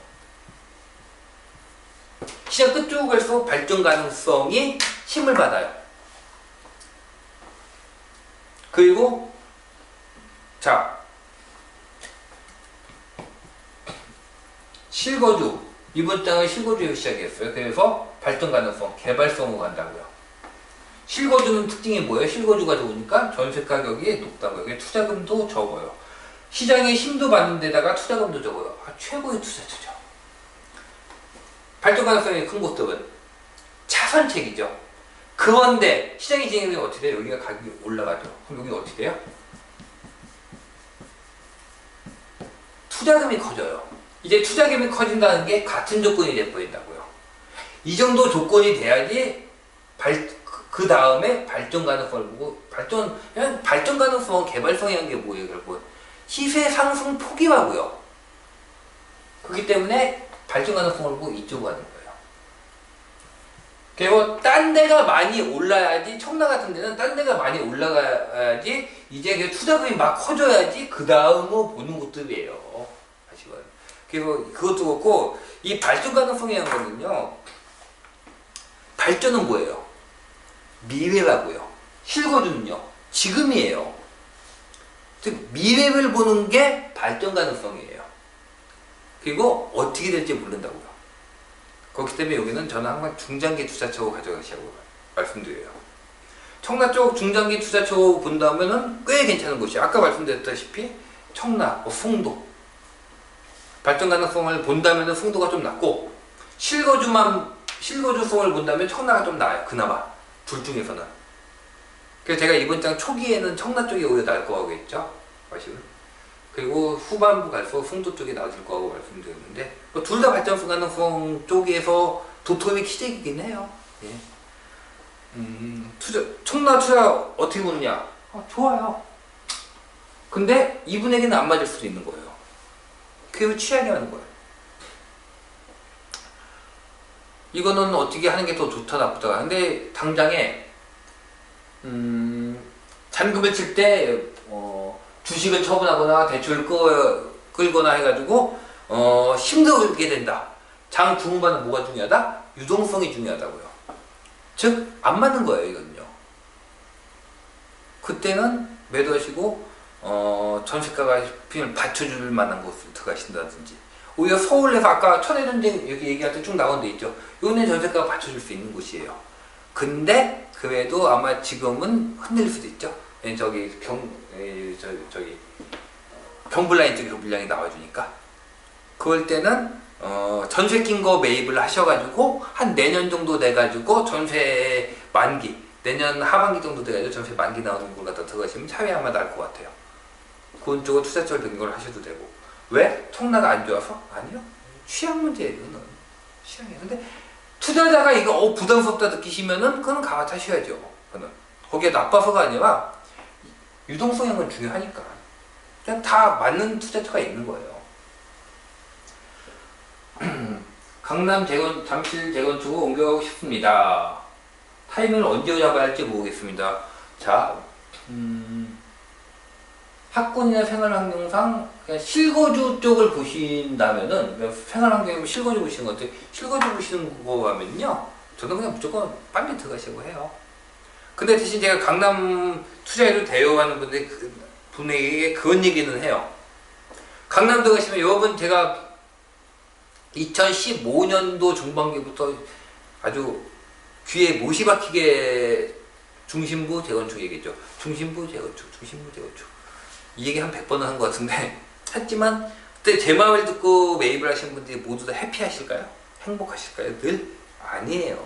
시장 끝쪽으로 갈수록 발전 가능성이 힘을 받아요. 그리고 자 실거주 이번 장은 실거주에서 시작했어요. 그래서 발전 가능성, 개발성으로 간다고요. 실거주는 특징이 뭐예요? 실거주가 좋으니까 전세 가격이 높다고요. 투자금도 적어요. 시장에 힘도 받는 데다가 투자금도 적어요. 최고의 투자처죠. 발전 가능성이 큰 곳들은 차선책이죠. 그런데 시장이 진행되면 어떻게 돼요? 여기가 가격이 올라가죠. 그럼 여기가 어떻게 돼요? 투자금이 커져요. 이제 투자금이 커진다는 게 같은 조건이 돼버린다고요. 이 정도 조건이 돼야지 그 다음에 발전 가능성을 보고 발전 가능성, 개발성이라는 게 뭐예요? 결국은 시세 상승 포기하고요. 그렇기 때문에 발전 가능성을 보고 이쪽으로 가는 거예요. 그리고 딴 데가 많이 올라야지, 청라 같은 데는 딴 데가 많이 올라가야지 이제 그 투자금이 막 커져야지 그 다음으로 보는 곳들이에요. 아시고요. 그리고 그것도 그렇고 이 발전 가능성이라는 거는요. 발전은 뭐예요? 미래라고요. 실거주는요. 지금이에요. 즉 미래를 보는 게 발전 가능성이에요. 그리고 어떻게 될지 모른다고요. 그렇기 때문에 여기는 저는 항상 중장기 투자처로 가져가시라고 말씀드려요. 청라 쪽 중장기 투자처로 본다면은 꽤 괜찮은 곳이에요. 아까 말씀드렸다시피 청라, 송도 발전 가능성을 본다면은 송도가 좀 낮고 실거주성을 본다면 청라가 좀 나아요. 그나마 둘 중에서는. 그래서 제가 이번 장 초기에는 청라 쪽이 오히려 나을 거라고 했죠. 아시죠? 그리고 후반부 갈수록 송도 쪽이 나아질 거라고 말씀드렸는데 둘 다 발전 가능성 쪽에서 도톰이 키재기긴 해요. 예. 청라 투자 어떻게 보느냐? 좋아요. 근데 이분에게는 안 맞을 수도 있는 거예요. 그게 취향이 하는 거예요. 이거는 어떻게 하는 게 더 좋다 나쁘다. 근데 당장에 잔금을 칠 때 주식을 처분하거나 대출을 끌거나 해가지고 힘들게 된다. 장 중반은 뭐가 중요하다? 유동성이 중요하다고요. 즉 안 맞는 거예요. 이거는요. 그때는 매도하시고 전세가가 빈을 받쳐줄 만한 곳으로 들어가신다든지 오히려 서울에서 아까 천혜전쟁 여기 얘기할 때 쭉 나온 데 있죠. 요는 전세가가 받쳐줄 수 있는 곳이에요. 근데 그래도 아마 지금은 흔들릴 수도 있죠. 저기 경불라인 쪽에서 물량이 나와주니까 그럴 때는 전세 낀 거 매입을 하셔가지고 한 내년 정도 돼가지고 전세 만기 내년 하반기 정도 돼가지고 전세 만기 나오는 걸 갖다 들어가시면 차이 아마 날 것 같아요. 그런 쪽으로 투자처를 등록을 하셔도 되고. 왜? 청라가 안 좋아서? 아니요. 취향 문제예요. 이거는. 시장이에요. 근데 투자자가 이거 부담스럽다 느끼시면은 그건 갈아타셔야죠. 그거는 거기에 나빠서가 아니라 유동성형은 중요하니까 그냥 다 맞는 투자처가 있는 거예요. 강남 잠실 재건축으로 옮겨가고 싶습니다. 타이밍을 언제 잡아야 할지 모르겠습니다. 자, 학군이나 생활환경상 그냥 실거주 쪽을 보신다면은 생활환경이면 실거주 보시는 것 같아요. 실거주 보시는 거 하면요 저는 그냥 무조건 빨리 들어가시라고 해요. 근데 대신 제가 강남 투자해도 돼요 하는 분에게 그런 얘기는 해요. 강남 들어가시면 여러분 제가 2015년도 중반기부터 아주 귀에 못이 박히게 중심부 재건축 얘기죠. 중심부 재건축 이 얘기 한 100번은 한 것 같은데 했지만 그때 제 말을 듣고 매입을 하신 분들이 모두 다 해피하실까요? 행복하실까요? 늘? 아니에요.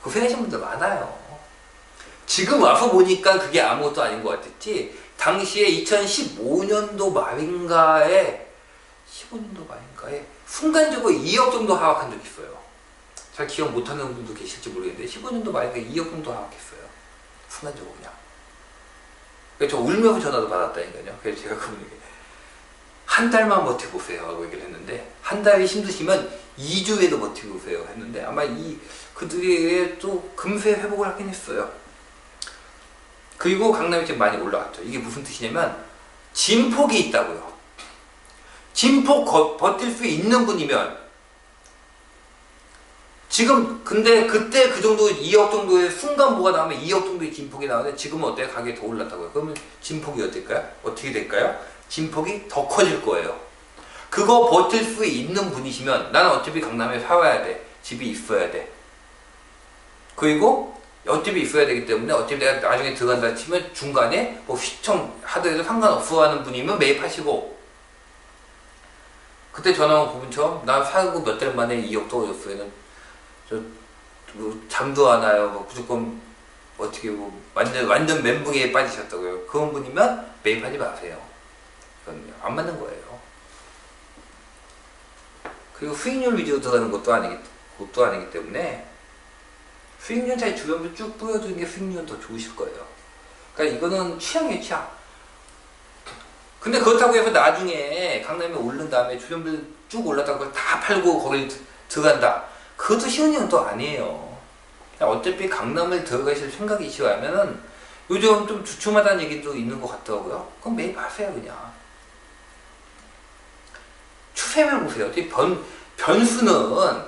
고생하신 분들 많아요. 지금 와서 보니까 그게 아무것도 아닌 것 같았지 당시에 2015년도 말인가에 15년도 말인가에 순간적으로 2억 정도 하락한 적이 있어요. 잘 기억 못하는 분도 계실지 모르겠는데 15년도 말인가에 2억 정도 하락했어요. 순간적으로 그냥. 그래서 저 울면서 전화도 받았다니까요. 그래서 제가 그분에게 한 달만 버텨보세요 하고 얘기를 했는데 한 달이 힘드시면 2주에도 버티고세요 했는데 아마 그들이 또 금세 회복을 하긴 했어요. 그리고 강남이 지금 많이 올라왔죠. 이게 무슨 뜻이냐면 진폭이 있다고요. 진폭 버틸 수 있는 분이면 지금 근데 그때 그 정도 2억 정도의 순간보가 나오면 2억 정도의 진폭이 나오는데 지금은 어때요? 가격이 더 올랐다고요. 그러면 진폭이 어떨까요? 어떻게 될까요? 진폭이 더 커질 거예요. 그거 버틸 수 있는 분이시면 나는 어차피 강남에 살아야 돼. 집이 있어야 돼. 그리고 어차피 있어야 되기 때문에 어차피 내가 나중에 들어간다 치면 중간에 뭐 휘청 하더라도 상관없어 하는 분이면 매입하시고 그때 전화 온 부분처럼 나 사고 몇 달 만에 2억 떨어졌어요. 뭐 잠도 안 와요. 뭐 무조건 어떻게 뭐 완전 멘붕에 빠지셨다고요. 그런 분이면 매입하지 마세요. 그건 안 맞는 거예요. 그리고 수익률 위주로 들어가는 것도 아니기 때문에 수익률 차이 주변부로 쭉 뿌려주는 게 수익률은 더 좋으실 거예요. 그러니까 이거는 취향이에요, 취향. 근데 그렇다고 해서 나중에 강남에 오른 다음에 주변부 쭉 올랐다고 그걸 다 팔고 거길 들어간다. 그것도 쉬운 일은 또 아니에요. 어차피 강남을 들어가실 생각이시라면은 요즘 좀 주춤하다는 얘기도 있는 것 같더라고요. 그럼 매입하세요, 그냥. 추세를 보세요. 변수는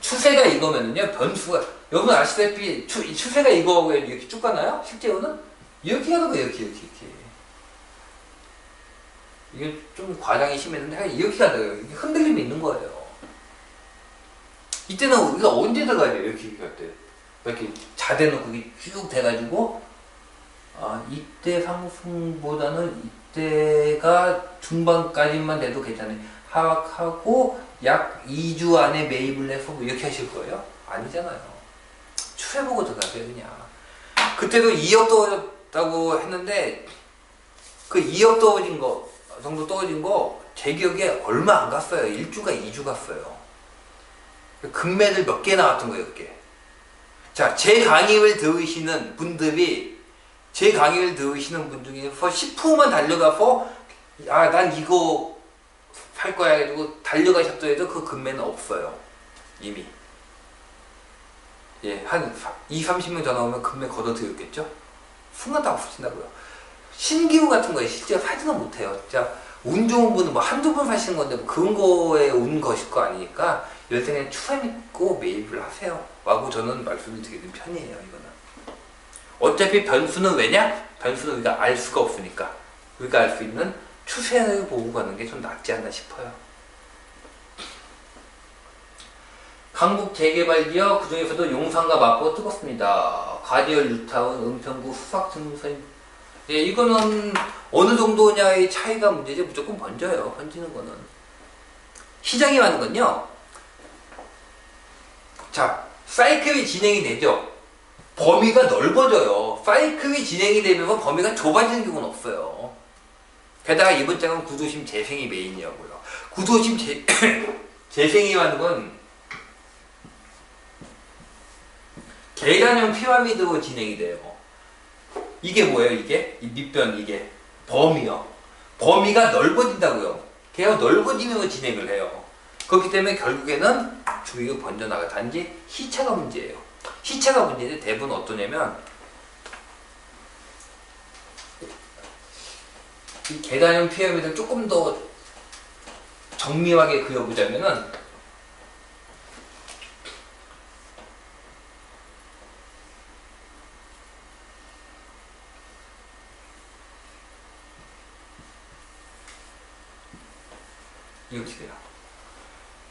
추세가 이거면은요, 변수가 여러분 아시다시피 추세가 이거하고 이렇게 쭉 가나요? 실제로는 이렇게 가는 거예요, 이렇게. 이게 좀 과장이 심했는데 이렇게 가다가 흔들림이 있는 거예요. 이때는 우리가 언제 들어가야 돼요? 이렇게 갈 때. 이렇게 자대놓고 쭉 돼가지고 이때 상승보다는 이때가 중반까지만 돼도 괜찮아요. 하락하고 약 2주 안에 매입을 해서 이렇게 하실 거예요? 아니잖아요. 추세 보고 들어가세요, 그냥. 그때도 2억 떨어졌다고 했는데 그 2억 정도 떨어진 거 제 기억에 얼마 안 갔어요. 1주가 2주 갔어요. 금매들 몇 개 나왔던 거예요, 그게. 자, 제 강의를 들으시는 분 중에서 10%만 달려가서 난 이거 살 거야 해가지고 달려가셨더라도 그 금매는 없어요. 이미. 예, 한 20-30명 전화 오면 금매 걷어들였겠죠? 순간 다 없어진다고요. 신기후 같은 거에 실제로 사지는 못해요. 진짜 운 좋은 분은 뭐 한두 번 사시는 건데 뭐 그런 거에 운 것일 거 아니니까 요새는 추세 믿고 매입을 하세요. 라고 저는 말씀을 드리는 편이에요, 이거는. 어차피 변수는 왜냐? 변수는 우리가 알 수가 없으니까. 우리가 알 수 있는 추세를 보고 가는 게 좀 낫지 않나 싶어요. 강북 재개발 지역 그중에서도 용산과 마포가 뜨겁습니다. 가디얼 뉴타운, 은평구 수박 증선. 예, 이거는 어느 정도냐의 차이가 문제지 무조건 번져요. 번지는 거는. 시장이 하는 건요. 자, 사이클이 진행이 되죠. 범위가 넓어져요. 사이클이 진행이 되면서 범위가 좁아지는 경우는 없어요. 게다가 이번 장은 구도심 재생이 메인이라고요. 구도심 재생이라는 건 계단형 피라미드로 진행이 돼요. 이게 뭐예요? 이게? 이 밑변 이게 범위요. 범위가 넓어진다고요. 걔가 넓어지면서 진행을 해요. 그렇기 때문에 결국에는 주위가 번져나가. 단지 시차가 문제예요. 시차가 문제인데 대부분 어떠냐면 이 계단형 피라미드를 조금 더 정밀하게 그려보자면은 이렇게 돼요.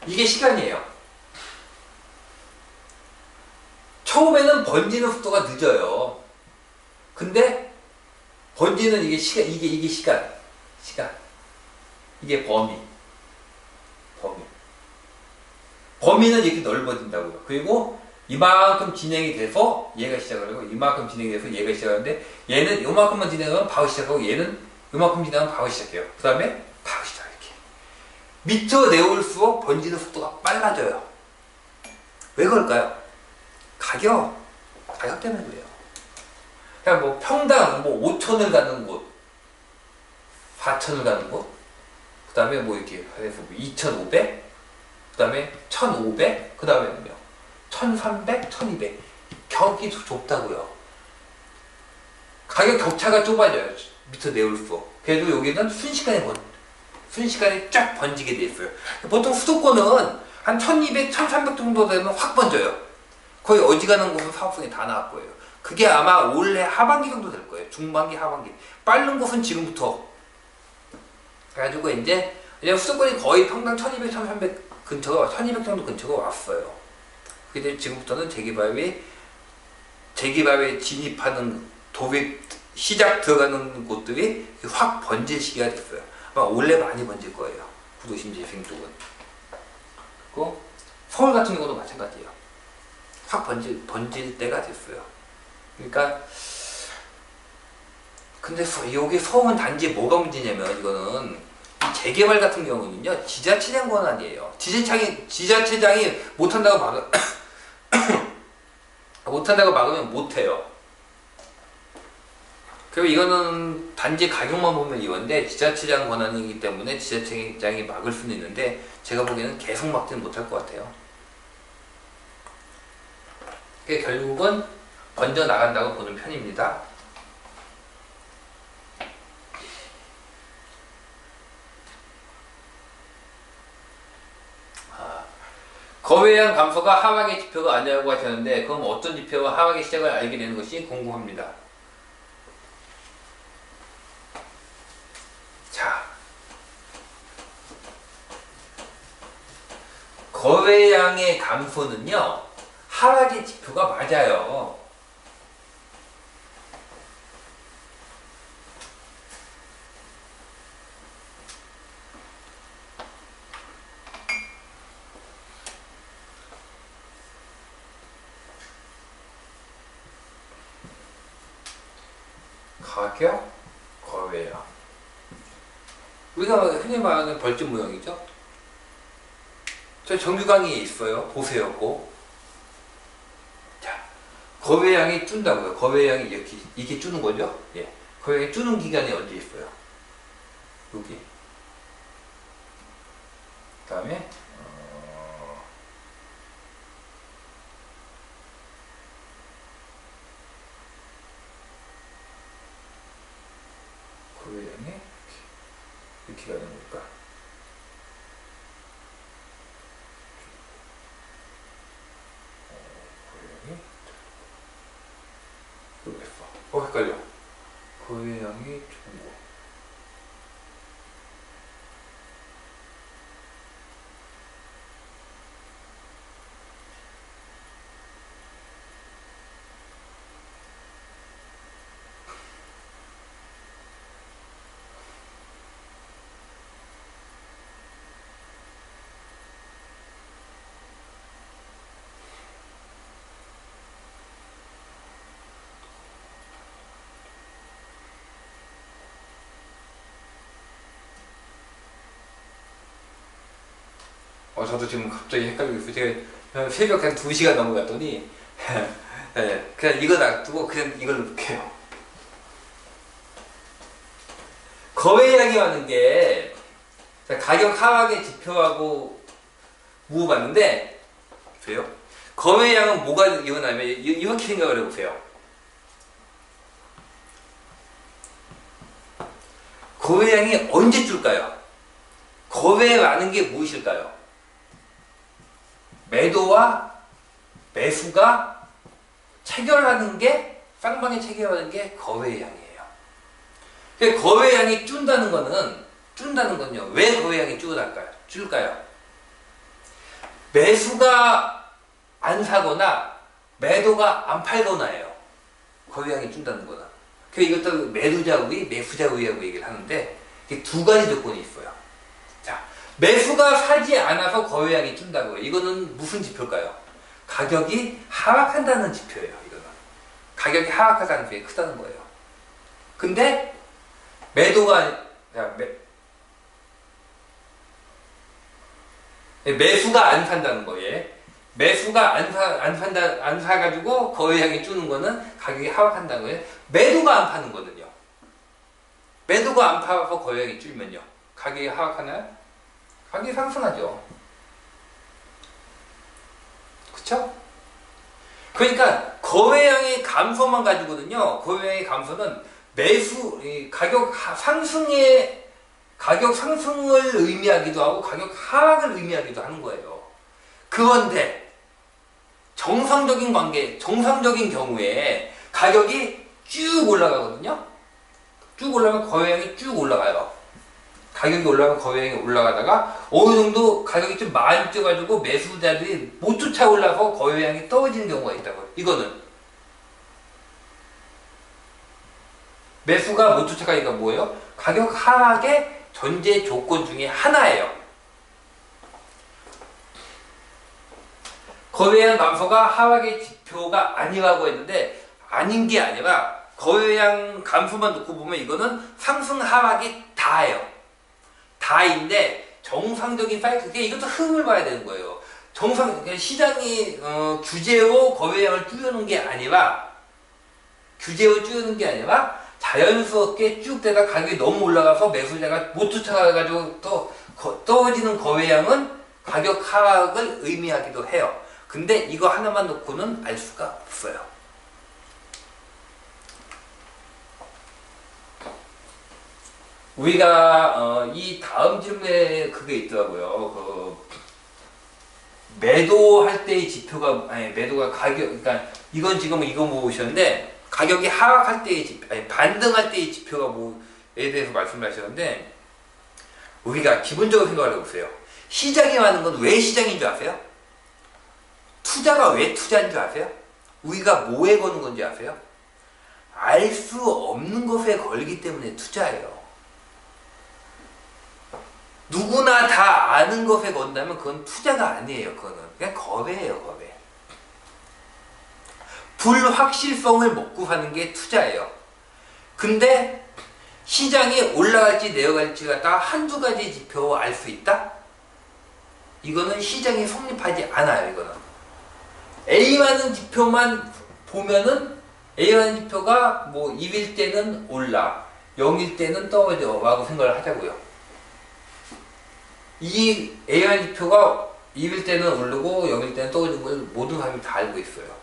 이게 시간이에요. 처음에는 번지는 속도가 늦어요. 근데 번지는 이게 시간. 이게 범위는 이렇게 넓어진다고요. 그리고 이만큼 진행이 돼서 얘가 시작을 하고 이만큼 진행이 돼서 얘가 시작하는데 얘는 요만큼만 진행하면 바로 시작하고 얘는 요만큼 진행하면 바로 시작해요. 그 다음에 바로 시작. 밑으로 내올수록 번지는 속도가 빨라져요. 왜 그럴까요? 가격 때문에 그래요. 그냥 뭐 평당 뭐 5천을 가는 곳, 4천을 가는 곳, 그 다음에 뭐 이렇게 해서 2,500, 그 다음에 1,500, 그 다음에는요 1,300, 1,200. 격이 좁다고요. 가격 격차가 좁아져요. 밑으로 내올수록. 그래도 여기는 순식간에 쫙 번지게 돼 있어요. 보통 수도권은 한 1200, 1300 정도 되면 확 번져요. 거의 어지간한 곳은 사업성이 다 나올 거예요. 그게 아마 올해 하반기 정도 될 거예요. 중반기, 하반기. 빠른 곳은 지금부터. 그래가지고 이제 수도권이 거의 평당 1200, 1300 근처가, 1200 정도 근처가 왔어요. 근데 지금부터는 재개발에 진입하는 도입, 시작 들어가는 곳들이 확 번질 시기가 됐어요. 아마 원래 많이 번질 거예요. 구도심 재생 쪽은. 그리고 서울 같은 경우도 마찬가지예요. 확 번질 때가 됐어요. 그러니까 근데 여기 서울은 단지 뭐가 문제냐면 이거는 재개발 같은 경우는요 지자체장 권한이에요. 지자체장이 못한다고 막으면 못해요. 그리고 이거는 단지 가격만 보면 이건데 지자체장 권한이기 때문에 지자체장이 막을 수는 있는데 제가 보기에는 계속 막지는 못할 것 같아요. 그게 결국은 번져 나간다고 보는 편입니다. 거래량 감소가 하락의 지표가 아니라고 하셨는데 그럼 어떤 지표가 하락의 시작을 알게 되는 것이 궁금합니다. 자, 거래량의 감소는요 하락의 지표가 맞아요. 가격, 거래량. 우리가 흔히 말하는 벌집 모형이죠. 저 정규 강의에 있어요. 보세요. 꼭. 자, 거래량이 준다고요. 거래량이 이렇게 주는 거죠. 예. 거래량이 주는 기간이 언제 있어요? 여기. 그 다음에 거래량이 이렇게 가는 걸까? 거래량이 헷갈려. 거래량이 좋은 거. 저도 지금 갑자기 헷갈리고 있어요. 제가 새벽 한 2시간 넘어갔더니 네, 그냥 이거 놔두고 그냥 이걸로 볼게요. 거래량이 하는 게 가격 하락의 지표하고 모아봤는데 보세요. 거래량은 뭐가 일어나면 이렇게 생각을 해보세요. 거래량이 언제 줄까요? 거래라는 게 무엇일까요? 매도와 매수가 체결하는 게, 쌍방이 체결하는 게 거래량이에요. 거래량이 준다는 건요, 왜 거래량이 줄까요? 매수가 안 사거나 매도가 안 팔거나예요. 거래량이 준다는 거는. 이것도 매도자 우위, 매수자 우위라고 얘기를 하는데, 이게 두 가지 조건이 있어요. 자, 매수가 사지 않아서 거래량이 준다고요. 이거는 무슨 지표일까요? 가격이 하락한다는 지표예요. 이거는 가격이 하락할 가능성이 크다는 거예요. 근데 매수가 안 산다는 거예요. 매수가 안 사가지고 거래량이 주는 거는 가격이 하락한다는 거예요. 매도가 안 파는 거는요. 매도가 안 파서 거래량이 줄면요. 가격이 하락하나요? 가격이 상승하죠. 그쵸? 그러니까 거래량의 감소만 가지고는요. 거래량의 감소는 가격 상승을 의미하기도 하고 가격 하락을 의미하기도 하는 거예요. 그런데 정상적인 경우에 가격이 쭉 올라가거든요. 쭉 올라가면 거래량이 쭉 올라가요. 가격이 올라가면 거래량이 올라가다가 어느 정도 가격이 좀 많이 쪄가지고 매수자들이 못 쫓아올라서 거래량이 떨어지는 경우가 있다고요. 이거는 매수가 못 쫓아가니까 뭐예요? 가격 하락의 전제 조건 중에 하나예요. 거래량 감소가 하락의 지표가 아니라고 했는데 아닌 게 아니라 거래량 감소만 놓고 보면 이거는 상승 하락이 다예요. 다인데 정상적인 사이클, 이것도 흐름을 봐야 되는 거예요. 시장이 규제로 거래량을 줄여놓은 게 아니라 자연스럽게 쭉 되다 가격이 너무 올라가서 매수자가 못 쫓아가가지고 또 떨어지는 거래량은 가격 하락을 의미하기도 해요. 근데 이거 하나만 놓고는 알 수가 없어요. 우리가 이 다음 질문에 그게 있더라고요. 매도할 때의 지표가 매도가 그러니까 이건 지금 이거 모으셨는데 가격이 하락할 때의 지표, 반등할 때의 지표가 뭐에 대해서 말씀을 하셨는데 우리가 기본적으로 생각을 해보세요. 시장이 많은 건 왜 시장인 줄 아세요? 투자가 왜 투자인 줄 아세요? 우리가 뭐에 거는 건지 아세요? 알 수 없는 것에 걸기 때문에 투자예요. 누구나 다 아는 것에 건다면 그건 투자가 아니에요. 그거는 그냥 거래예요. 거래. 불확실성을 먹고 사는 게 투자예요. 근데 시장이 올라갈지 내려갈지 갖다가 한두 가지 지표 알 수 있다? 이거는 시장이 성립하지 않아요. 이거는 A라는 지표만 보면은 A라는 지표가 뭐 1일 때는 올라 0일 때는 떨어져 라고 생각을 하자고요. 이 A라는 지표가 2일 때는 오르고 0일 때는 떨어지는 걸 모든 사람이 다 알고 있어요.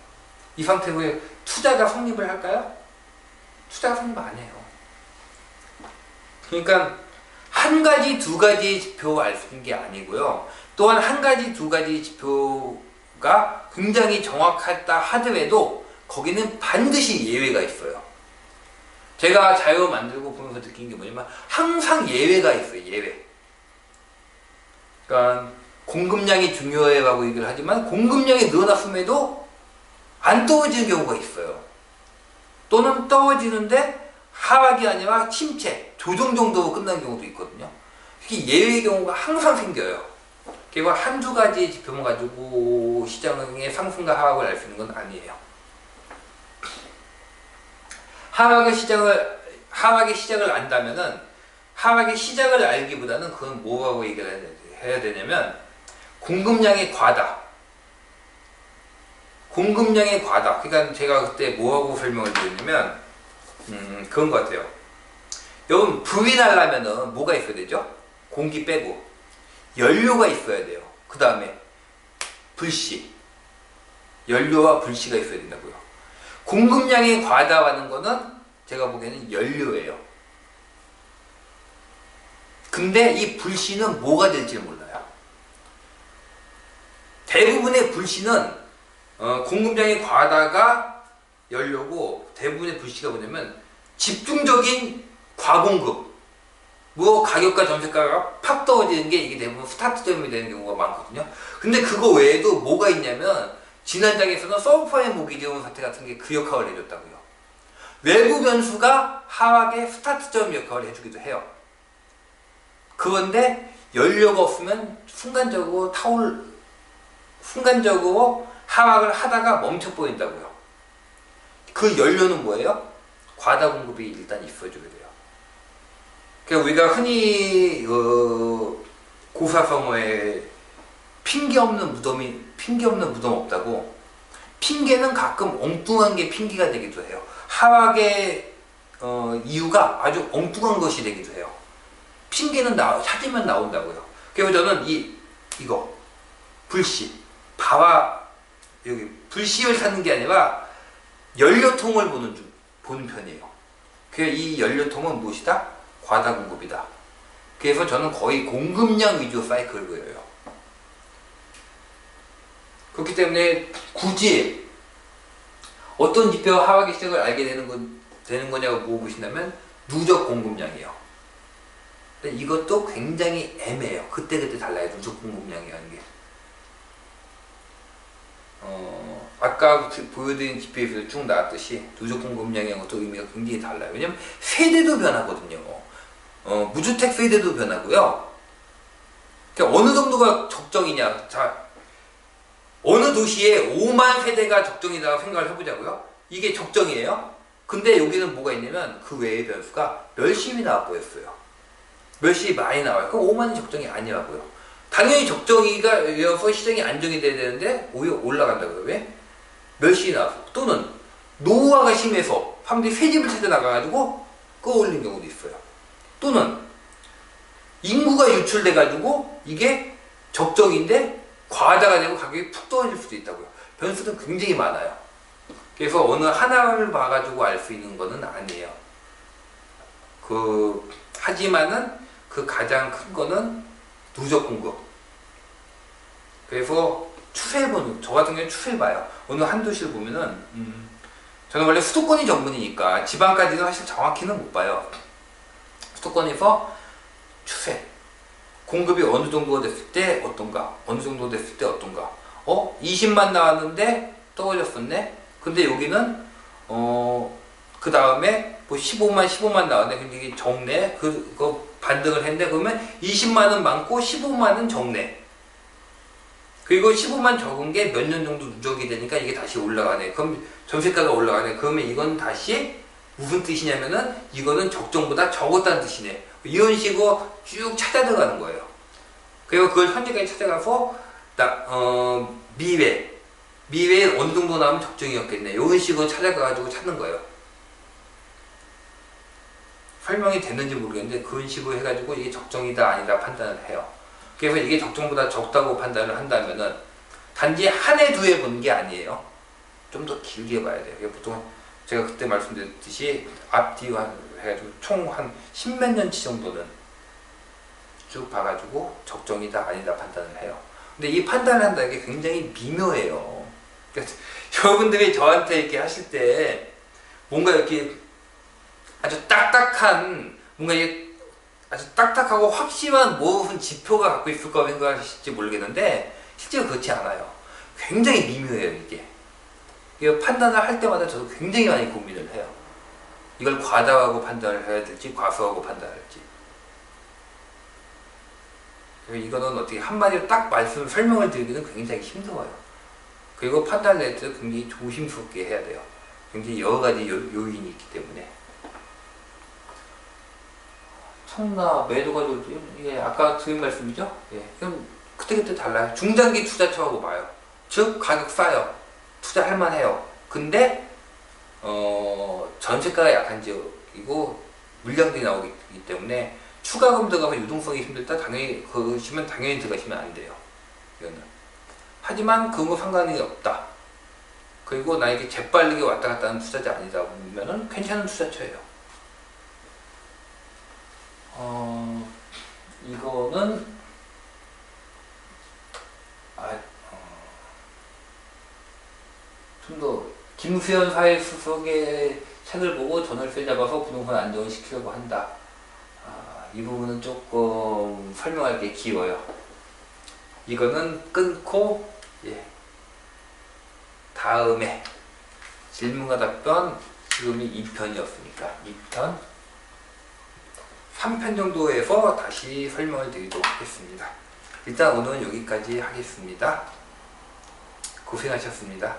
이 상태로 투자가 성립을 할까요? 투자가 성립 안 해요. 그러니까 한 가지, 두 가지 지표 알 수 있는 게 아니고요. 또한 한 가지, 두 가지 지표가 굉장히 정확하다 하더라도 거기는 반드시 예외가 있어요. 제가 자료 만들고 보면서 느낀 게 뭐냐면 항상 예외가 있어요. 예외. 그러니까 공급량이 중요해라고 얘기를 하지만 공급량이 늘어났음에도 안 떨어지는 경우가 있어요. 또는 떨어지는데 하락이 아니라 침체, 조정 정도로 끝나는 경우도 있거든요. 이게 예외의 경우가 항상 생겨요. 그리고 한두 가지 지표만 가지고 시장의 상승과 하락을 알 수 있는 건 아니에요. 하락의 시작을 안다면은 하락의 시작을 알기보다는 그건 뭐라고 얘기를 해야 되냐면 공급량이 과다. 공급량이 과다. 그러니까 제가 그때 뭐하고 설명을 드렸냐면 그런 것 같아요. 여러분 불이 나려면은 뭐가 있어야 되죠? 공기 빼고 연료가 있어야 돼요. 그 다음에 불씨, 연료와 불씨가 있어야 된다고요. 공급량이 과다하는 거는 제가 보기에는 연료예요. 근데 이 불씨는 뭐가 될지 몰라요. 대부분의 불씨는 공급량이 과다가 연료고, 대부분의 불씨가 뭐냐면 집중적인 과공급, 뭐 가격과 전세가가 팍 떨어지는 게 이게 대부분 스타트점이 되는 경우가 많거든요. 근데 그거 외에도 뭐가 있냐면 지난 장에서는 서브프라임 모기지원 사태 같은 게 그 역할을 해줬다고요. 외부 변수가 하락의 스타트점 역할을 해주기도 해요. 그런데 연료가 없으면 순간적으로 하락을 하다가 멈춰버린다고요. 그 연료는 뭐예요? 과다 공급이 일단 있어줘야 돼요. 그러니까 우리가 흔히 고사성어에 핑계 없는 무덤 없다고, 핑계는 가끔 엉뚱한 게 핑계가 되기도 해요. 하락의 이유가 아주 엉뚱한 것이 되기도 해요. 핑계는 찾으면 나온다고요. 그래서 저는 이거 불씨, 여기 불씨를 찾는 게 아니라 연료통을 보는 편이에요. 그래서 이 연료통은 무엇이다? 과다 공급이다. 그래서 저는 거의 공급량 위주 사이클을 그려요. 그렇기 때문에 굳이 어떤 지표 하락의 시작을 알게 되는 거냐고 물어보신다면 누적 공급량이에요. 근데 이것도 굉장히 애매해요. 그때그때 달라요. 누적 공급량이라는 게. 아까 보여드린 지표에서 쭉 나왔듯이 누적 공급량이라는 것도 의미가 굉장히 달라요. 왜냐면 세대도 변하거든요. 무주택 세대도 변하고요. 그러니까 어느 정도가 적정이냐. 자, 어느 도시에 5만 세대가 적정이라고 생각을 해보자고요. 이게 적정이에요. 근데 여기는 뭐가 있냐면 그 외의 변수가 멸심이 나와버렸어요. 멸심이 많이 나와요. 그럼 5만이 적정이 아니라고요. 당연히 적정이어서 시장이 안정이 돼야 되는데 오히려 올라간다고요. 왜? 멸심이 나와서. 또는 노후화가 심해서 사람들이 새 집을 찾아 나가가지고 끌어올린 경우도 있어요. 또는 인구가 유출돼가지고 이게 적정인데 과다가 되고 가격이 푹 떨어질 수도 있다고요. 변수는 굉장히 많아요. 그래서 어느 하나를 봐가지고 알 수 있는 거는 아니에요. 하지만은 그 가장 큰 거는 누적 공급. 그래서 추세를 저 같은 경우는 추세를 봐요. 어느 한 도시를 보면은, 저는 원래 수도권이 전문이니까 지방까지는 사실 정확히는 못 봐요. 수도권에서 추세. 공급이 어느 정도가 됐을 때 어떤가? 어느 정도 됐을 때 어떤가? 20만 나왔는데 떨어졌었네? 근데 여기는, 그 다음에 뭐 15만 나왔네. 근데 이게 적네? 그거 반등을 했는데, 그러면 20만은 많고 15만은 적네. 그리고 15만 적은 게 몇 년 정도 누적이 되니까 이게 다시 올라가네. 그럼 전세가가 올라가네. 그러면 이건 다시 무슨 뜻이냐면은 이거는 적정보다 적었다는 뜻이네. 이런 식으로 쭉 찾아 들어가는 거예요. 그리고 그걸 현재까지 찾아가서 미래 어느 정도 나오면 적정이었겠네. 이런 식으로 찾아가가지고 찾는 거예요. 설명이 됐는지 모르겠는데 그런 식으로 해가지고 이게 적정이다 아니다 판단을 해요. 그래서 이게 적정보다 적다고 판단을 한다면은 단지 한 해, 두 해 보는 게 아니에요. 좀 더 길게 봐야 돼요. 보통 제가 그때 말씀드렸듯이 앞뒤 해가지고 총 한 10몇 년치 정도는 쭉 봐가지고 적정이다 아니다 판단을 해요. 근데 이 판단을 한다는 게 굉장히 미묘해요. 그러니까 여러분들이 저한테 이렇게 하실 때 뭔가 이렇게 아주 딱딱한, 뭔가 이게 아주 딱딱하고 확실한 무슨 지표가 갖고 있을 거라고 생각하실지 모르겠는데 실제로 그렇지 않아요. 굉장히 미묘해요. 이게 판단을 할 때마다 저도 굉장히 많이 고민을 해요. 이걸 과다하고 판단을 해야 될지 과소하고 판단을 할지. 이거는 어떻게 한마디로 딱 설명을 드리기는 굉장히 힘들어요. 그리고 판단을 낼 때도 굉장히 조심스럽게 해야 돼요. 굉장히 여러 가지 요인이 있기 때문에. 참나 매도가 좋지. 이게 아까 드린 말씀이죠. 예. 그럼 그때그때 달라요. 중장기 투자처하고 봐요. 즉 가격 싸요. 투자할 만해요. 근데 전세가가 약한 지역이고 물량들이 나오기 때문에 추가금 들어가면 유동성이 힘들다. 당연히 그러시면 당연히 들어가시면 안 돼요. 이거는. 하지만 그거 상관이 없다. 그리고 나에게 재빨리게 왔다 갔다 하는 투자자 아니다 보면은 괜찮은 투자처예요. 이거는 좀 더 김수현 사회수석의 책을 보고 전월세 잡아서 부동산 안정시키려고 한다. 이 부분은 조금 설명할 게 기워요. 이거는 끊고 다음에 질문과 답변, 지금이 2편이었으니까 2편 3편 정도에서 다시 설명을 드리도록 하겠습니다. 일단 오늘은 여기까지 하겠습니다. 고생하셨습니다.